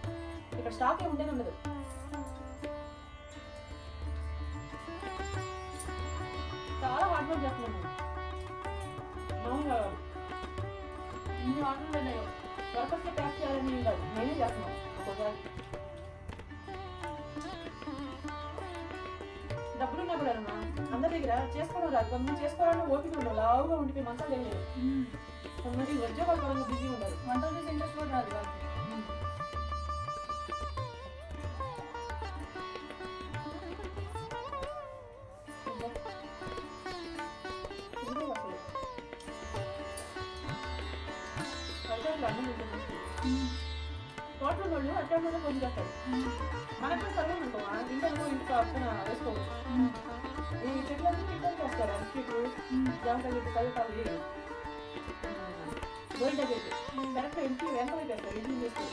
A: ఇక్కడ స్టాక్ ఏమి ఉండేది ఉండదు. చాలా హార్డ్ వర్క్ చేస్తున్నాను. మామూలుగా
C: ఇన్ని ఆర్డర్లు వెళ్ళాయో
A: వర్కర్స్కి ప్యాక్ చేయాలని ఏం కాదు, నేనే చేస్తున్నాను. ఒక్కొక్కసారి డబ్బులున్నా కూడా అందరి దగ్గర చేసుకోవడం రాదు. కొంతమంది చేసుకోవాలని ఓపిక ఉండవు, లావుగా ఉండిపోయి మంచాలు తెలియదు. కొంతమంది ఉద్యోగాల పరంగా బిజీ ఉండదు,
C: వంటలు చేసి ఇంట్రెస్ట్ కూడా రాదు వాళ్ళకి.
A: అన్నం తింటారు. తోటలో వాళ్ళు అట్లా కొంచెం చేస్తారు. మనకు సర్వం అనుకో ఇంట్లో ఇంటికి పక్కన వేసుకోవచ్చు. ఈ చెట్లన్నీ ఇంటికి వస్తారు. అన్నిటికి జామకాయ చెట్టు, కలుపాలి, గోల్డ్ చెట్టు కరెక్ట్ ఇంటికి వెనక పెట్టేస్తారు. ఇంటికి చేస్తారు.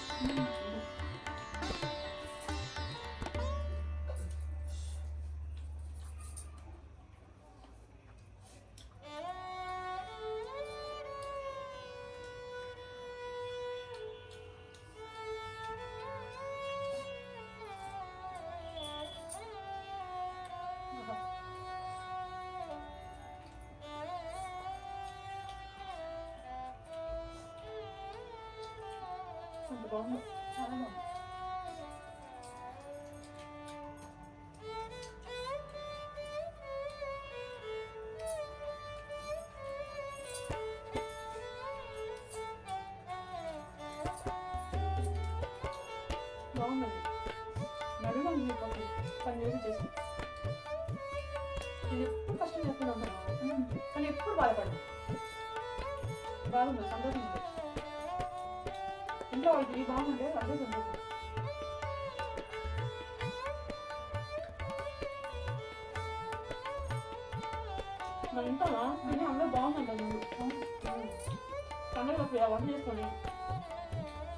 A: అంత బాగుంది, చాలా బాగుంది. బాగుందండి. నడుమ పని చేసి నేను ఎప్పుడు కష్టం చేస్తూనే ఉంటాను, కానీ ఎప్పుడు బాధపడను. బాగుంది, సంతోషం ఉంది. ఇంట్లో వాళ్ళకి బాగుంటే అదే సంతోషం. మన ఇంట్లో నేను అందరూ బాగుందంట. పండుగ వంట చేసుకొని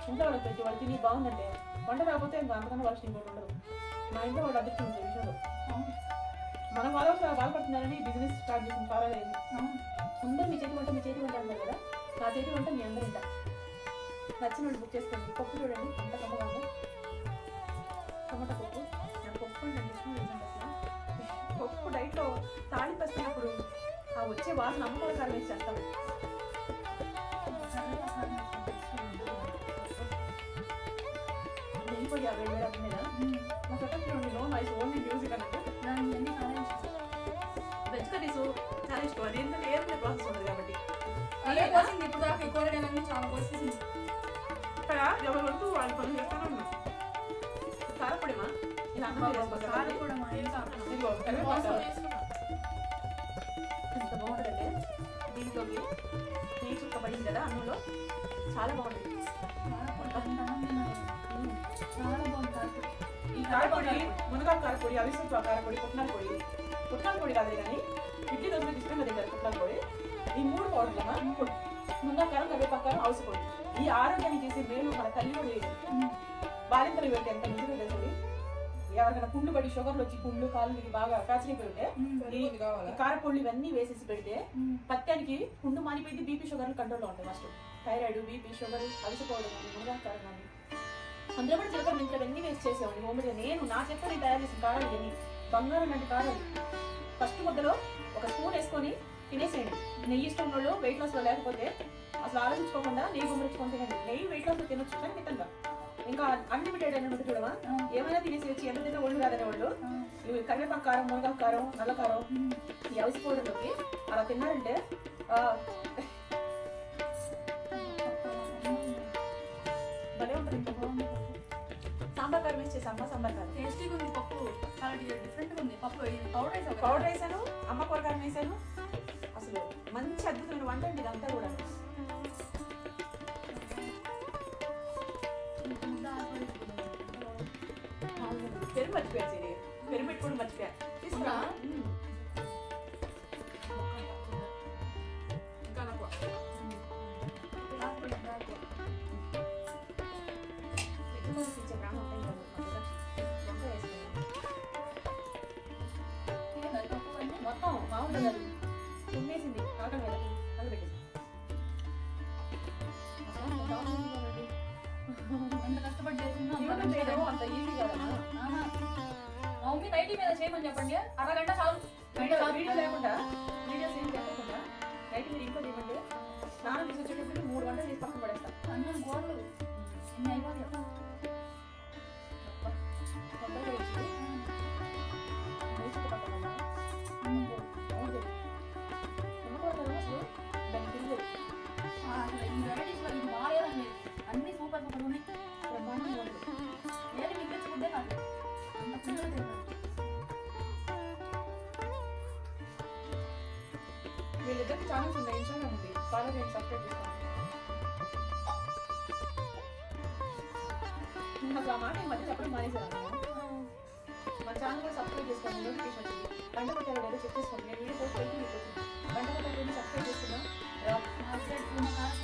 A: ఇంట్లో వాళ్ళకి పెట్టి వాళ్ళు తిని బాగుందంటే వంట కాకపోతే ఇంకా అంతకన్నా వాళ్ళకి ఇంకోటి ఉండదు. మా ఇంట్లో వాళ్ళు అదృష్టం ఉంది విషయంలో. మనం బాధపడుతున్నారని బిజినెస్ స్టార్ట్ చేసిన పర్వాలేదు. అందరూ మీ చేతి వంట అంటారు కదా, నా చేతి వంట మీ అందరూ ఇంట. నచ్చిన వాళ్ళు బుక్ చేసుకోండి. పప్పు చూడండి ఎంత కమ్మగా ఉందో, టమాటా పప్పు. నాకు పప్పు అంటే ఇష్టం లేదండి అసలు. పప్పు డైట్లో తాళింపు వేస్తున్నప్పుడు ఆ వచ్చే వాసన అమ్మకాల కారం వేసి చేస్తాను. నెయ్యిపోయి 50 వేలు మీద మా second no noise only music అన్నట్టు. వెజ్ కర్రీస్ చాలా ఇష్టం. అది ఏంటంటే ఏదైనా ప్రాసెస్ ఉంటుంది కాబట్టి
B: ఇప్పుడు దాకా ఎక్కువ చాలా కోసేసింది.
A: ఇక్కడ ఎవరి వరకు వాళ్ళు పనులు చేస్తూనే ఉన్నాం. కారపొడిమా ఇలా అన్నం ఎంత బాగుంటుందంటే దీంట్లోకి నెయ్యి చుక్క పడింది కదా అన్నంలో, చాలా బాగుంటుంది. ఈ కారపొడి మునగాకు కారపొడి, అవిసె కారపొడి, పుట్నాల పొడి కాదు కానీ ఇడ్లీ దోశలకు ఇష్టంగా తింటారు పుట్నాల పొడి. ఈ 3 పౌడర్లమా మునగాకు కారం, కరివేపాకు కారం, అవిసె పొడి. ఈ ఆరోగ్యాన్ని చేసే మేలు మన తల్లి కూడా లేదు. బాలింతలు పెట్టి ఎంత నిజంగా తెలుసు. ఎవరికైనా పుండ్లు పడి షుగర్లు వచ్చి పుండ్లు కాళ్ళు బాగా కాచిపోయి ఉంటే ఈ కారపొళ్ళు ఇవన్నీ వేసేసి పెడితే పత్యానికి పుండు మానిపోయింది. బీపీ షుగర్లు కంట్రోల్లో ఉంటాయి. ఫస్ట్ థైరాయిడ్, బీపీ, షుగర్, అవిసె పౌడర్ కానీ, మునగాకు కారం కానీ, అందులో కూడా చిలకడ ఇంట్లో ఇవన్నీ వేసి చేసేవాడిని. హోమ్గా నేను నా చేత తయారు చేసిన కారాలు ఇవన్నీ బంగారం లాంటి కారాలు. ఫస్ట్ ముద్దలో ఒక స్పూన్ వేసుకొని తినేసేయండి. నెయ్యి ఇష్టం వాళ్ళు వెయిట్ లాస్లో లేకపోతే అసలు ఆలోచించుకోకుండా నెయ్యి గుమ్మరించుకొని తినండి. నెయ్యి వెయిట్ లాస్లో తినొచ్చు కానీ మితంగా. ఇంకా అన్లిమిటెడ్ అని ఉంటుంది చూడవా, ఏమైనా తినేసి వచ్చి ఎంత తిన్నా ఒళ్ళు కాదనే వాళ్ళు ఇవి కరివేపాకు కారం, మునగాకు కారం, నల్ల కారం, ఈ అవిసె పౌడర్లోకి అలా తిన్నారంటే భలే ఉంటుంది. సాంబార్ కారం వేసి చేసామ్మా, సాంబార్ కారం
B: టేస్టీగా ఉంది. పప్పు చాలా డిఫరెంట్గా ఉంది. పప్పు
A: పౌడర్ వేసాను, అమ్మ కూర కారం వేసాను. అసలు మంచి అద్భుతమైన వంట అండి ఇదంతా కూడా. పెరుగు మర్చిపోయా సిరి, పెరుగు పెట్టుకోవడం మర్చిపోయా. తీసుకురా మొత్తం మామూలుగా తుమ్మేసింది ఆకలి మీద అది పెట్టేసి
B: ఎంత కష్టపడి చేసిందో
A: అంత ఈజీ కదా.
B: మా మమ్మీ నైటీ మీద చేయమని చెప్పండి, అరగంట చాలు.
A: వీడియో లేకుండా వీడియోస్ ఏం చెప్పకుండా నైట్ మీరు ఇంట్లో చేయమంటే స్నానం చేసి వచ్చేటప్పుడు 3 గంటలు చేసి పక్కన పడేస్తాను.
B: అన్నం గోడలు ఎన్ని అయిపోతాయి. అన్ని సూపర్ సూపర్ ఉన్నాయి. బ్రహ్మాండంగా ఉంది. ఏది మీకు తెచ్చుకుంటే కాదు అంత ఫుల్గా తింటారు.
A: వీళ్ళిద్దరికి ఛానల్స్ ఉన్నాయి, ఇన్స్టాగ్రామ్ ఉంది, ఫాలో చేయండి, సబ్స్క్రైబ్ చేసుకోండి. నాకు ఆ మాట ఈ మధ్య చెప్పడం మానేసాను. మన ఛానల్ కూడా సబ్స్క్రైబ్ చేసుకోండి, నోటిఫికేషన్ వచ్చింది. గంట కొట్టారు లేదో చెక్ చేసుకోండి. నేను వీడియో పోస్ట్ పెట్టి మీకు వచ్చింది. గంట కొట్టారు సబ్స్క్రైబ్ చేసుకున్నా.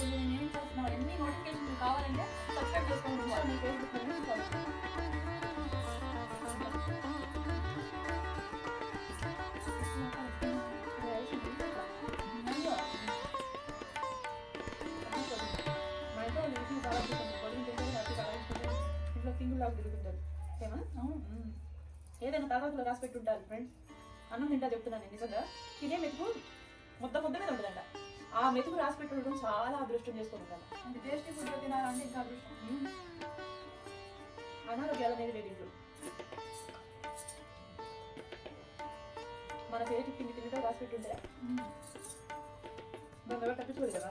B: ఏం చేస్తున్నావు ఎన్ని నోటిఫికేషన్ కావాలంటే సబ్స్క్రైబ్ చేసుకోండి.
A: మీ ఫేస్బుక్ నుంచి ఫాలో మా ఇంట్లో వాళ్ళు ఇంట్లో చాలా చూస్తుంది. పొలం తింటారు, హ్యాపీ కలాయించుకుంటారు, ఇంట్లో కింగ్ లాగా తిరుగుతుంటారు. ఏమా ఏదైనా తరగతిలో రాసి పెట్టి ఉంటారు ఫ్రెండ్స్. అన్నం తింటా చెప్తున్నాను నేను నిజంగా. ఇదే మెతుకు ముద్ద మీద ఉంటుందంట. ఆ మెతుకు రాసి పెట్టి ఉండడం చాలా అదృష్టం చేసుకొని ఉంటాను.
B: అంటే టేస్టీ ఫుడ్ తినాలంటే ఇంకా అదృష్టం.
A: అనారోగ్యాలు అనేది లేదు ఇంట్లో. మన చేతికి తిండి తిండితో రాసి పెట్టి ఉంటే మనం ఎవరు తప్పించుకోదు కదా.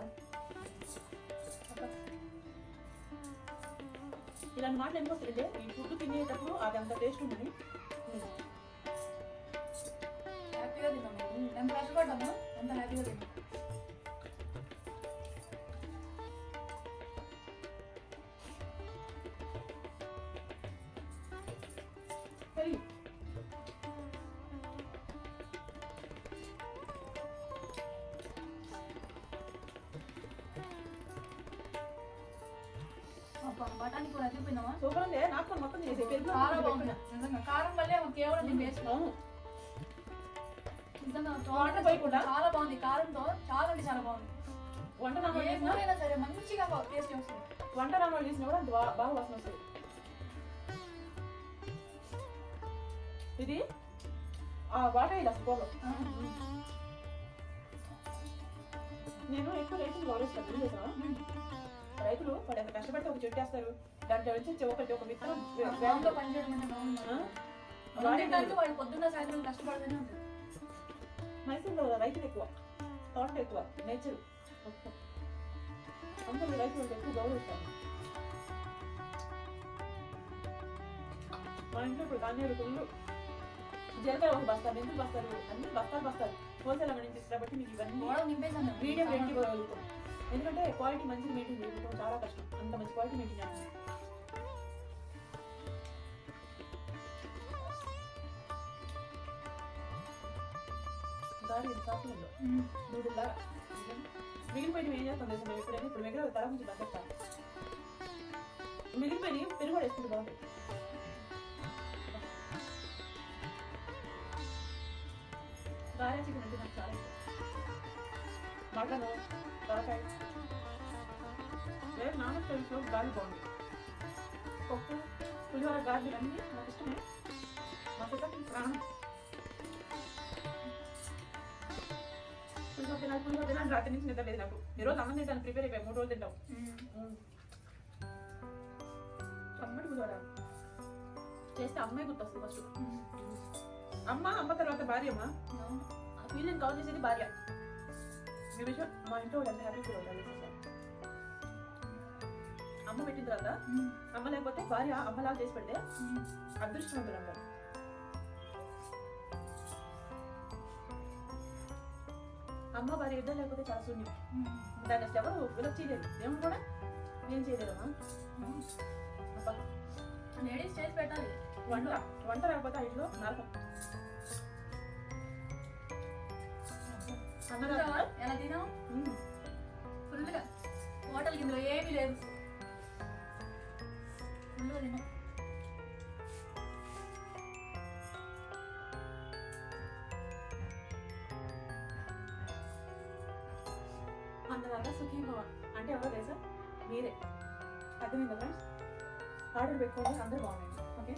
A: ఇలాంటి మాటలు ఎందుకు వస్తుందంటే ఈ ఫుడ్ తినేటప్పుడు అది అంత టేస్ట్ ఉందని
B: హ్యాపీగా తిన్నాం. ఎంత కష్టపడ్డాము అంత హ్యాపీగా తిన్నాం.
A: సరే
B: బఠానీ కూర తిప్పినామా?
A: సూపర్ ఉంది. నాకు మొత్తం చేసే పెరుగు
B: కారం బాగుంది నిజంగా. కారం వల్లే కేవలం నేను వేసుకున్నాను నిజంగా.
A: వాటర్ పోయకుండా
B: చాలా బాగుంది. కారంతో చాలా అంటే చాలా బాగుంది.
A: వంట రామలు
B: ఏ
A: చేసినా
B: కూరైనా సరే మంచిగా టేస్ట్ వస్తుంది.
A: వంట రామలు చేసినా కూడా అంత బాగా వాసన వస్తుంది. ఇది వాటర్ ఇది అసలు పోదు. నేను ఎక్కువ రైతులు గౌరవిస్తాను. చేసా రైతులు వాడు ఎంత కష్టపడితే ఒక చెట్టు వేస్తారు, దాంట్లో నుంచి ఒకటి ఒక విత్తనం
B: గ్రౌండ్లో పనిచేయడం అంటే బాగుంది. వాడు పొద్దున్న సాయంత్రం కష్టపడతానే ఉంటుంది.
A: మైసూరులో రైతులు ఎక్కువ, తోట ఎక్కువ, నేచర్ అందరూ రైతులు అంటే ఎక్కువ గౌరవిస్తాను. మా ఇంట్లో ఇప్పుడు ధాన్యాలు ఫుల్లు జీలకర్ర ఒక బస్తారు, మెంతులు బస్తారు, అన్ని బస్తారు హోల్సేల్ అమ్మని తీసుకురాబట్టి మీకు ఇవన్నీ
B: గోడ నింపేసాను.
A: మీడియం రేట్కి ఇవ్వగలుగుతాం. ఎందుకంటే క్వాలిటీ మంచిగా మెయింటైన్ చేసుకోవడం చాలా కష్టం. అంత మంచి క్వాలిటీ మెయింటైన్ చేయాలి. గాలి సాఫ్ట్ ఉందో నూడుల్లా మిగిలిపోయినవి ఏం చేస్తాం తెలుసు మేము ఎప్పుడైనా ఇప్పుడు మిగిలిన తల నుంచి బతకం. మిగిలిపోయి పెరుగు కూడా వేసుకుంటే బాగుంటుంది. గారె చికెన్ అంటే నాకు చాలా ఇష్టం. మటన్, తలకాయ లేదు నాన్ స్టైల్స్లో గాలి బాగుంది. పప్పు, పులిహోర, గార్లు అన్నీ నాకు ఇష్టమే. మా పిల్లలకి ప్రాణం. పులిహోర తినాలి రాత్రి నుంచి నిద్ర లేదు నాకు. ఈరోజు అన్నం తింటాను ప్రిపేర్ అయిపోయి 3 రోజులు తింటాం. అమ్మడి పులిహోర చేస్తే అమ్మాయి గుర్తొస్తుంది ఫస్ట్. అమ్మ తర్వాత భార్య. అమ్మ ఫీలింగ్ కవర్ చేసేది భార్య. ఈ విషయం మా ఇంట్లో వాళ్ళు ఎంత హ్యాపీ ఫీల్ అవుతారు. అమ్మ పెట్టిన తర్వాత అమ్మ లేకపోతే భార్య అమ్మలాగా చేసి పెడితే అదృష్టవంతులు అంటారు. అమ్మ భార్య ఇద్దరు లేకపోతే చాలా శూన్యం. దాన్ని అసలు ఎవరు విలప్ చేయలేదు. దేవుడు కూడా నేను చేయలేదమ్మా. అబ్బా
B: లేడీస్ చేసి పెట్టాలి.
A: వంట రాకపోతే ఆ ఇంట్లో నరకం.
B: ఎలా తినాం ఫుల్గా. హోటల్ ఇందులో ఏమీ లేదు. ఫుల్గా తిన్నాం.
A: అంతదాకా సుఖీభవ అంటే ఎవరో తెలుసా? మీరే. అర్థమైందా ఫ్రెండ్స్? ఆర్డర్ పెట్టుకోండి, అందరూ బాగున్నాయి. ఓకే.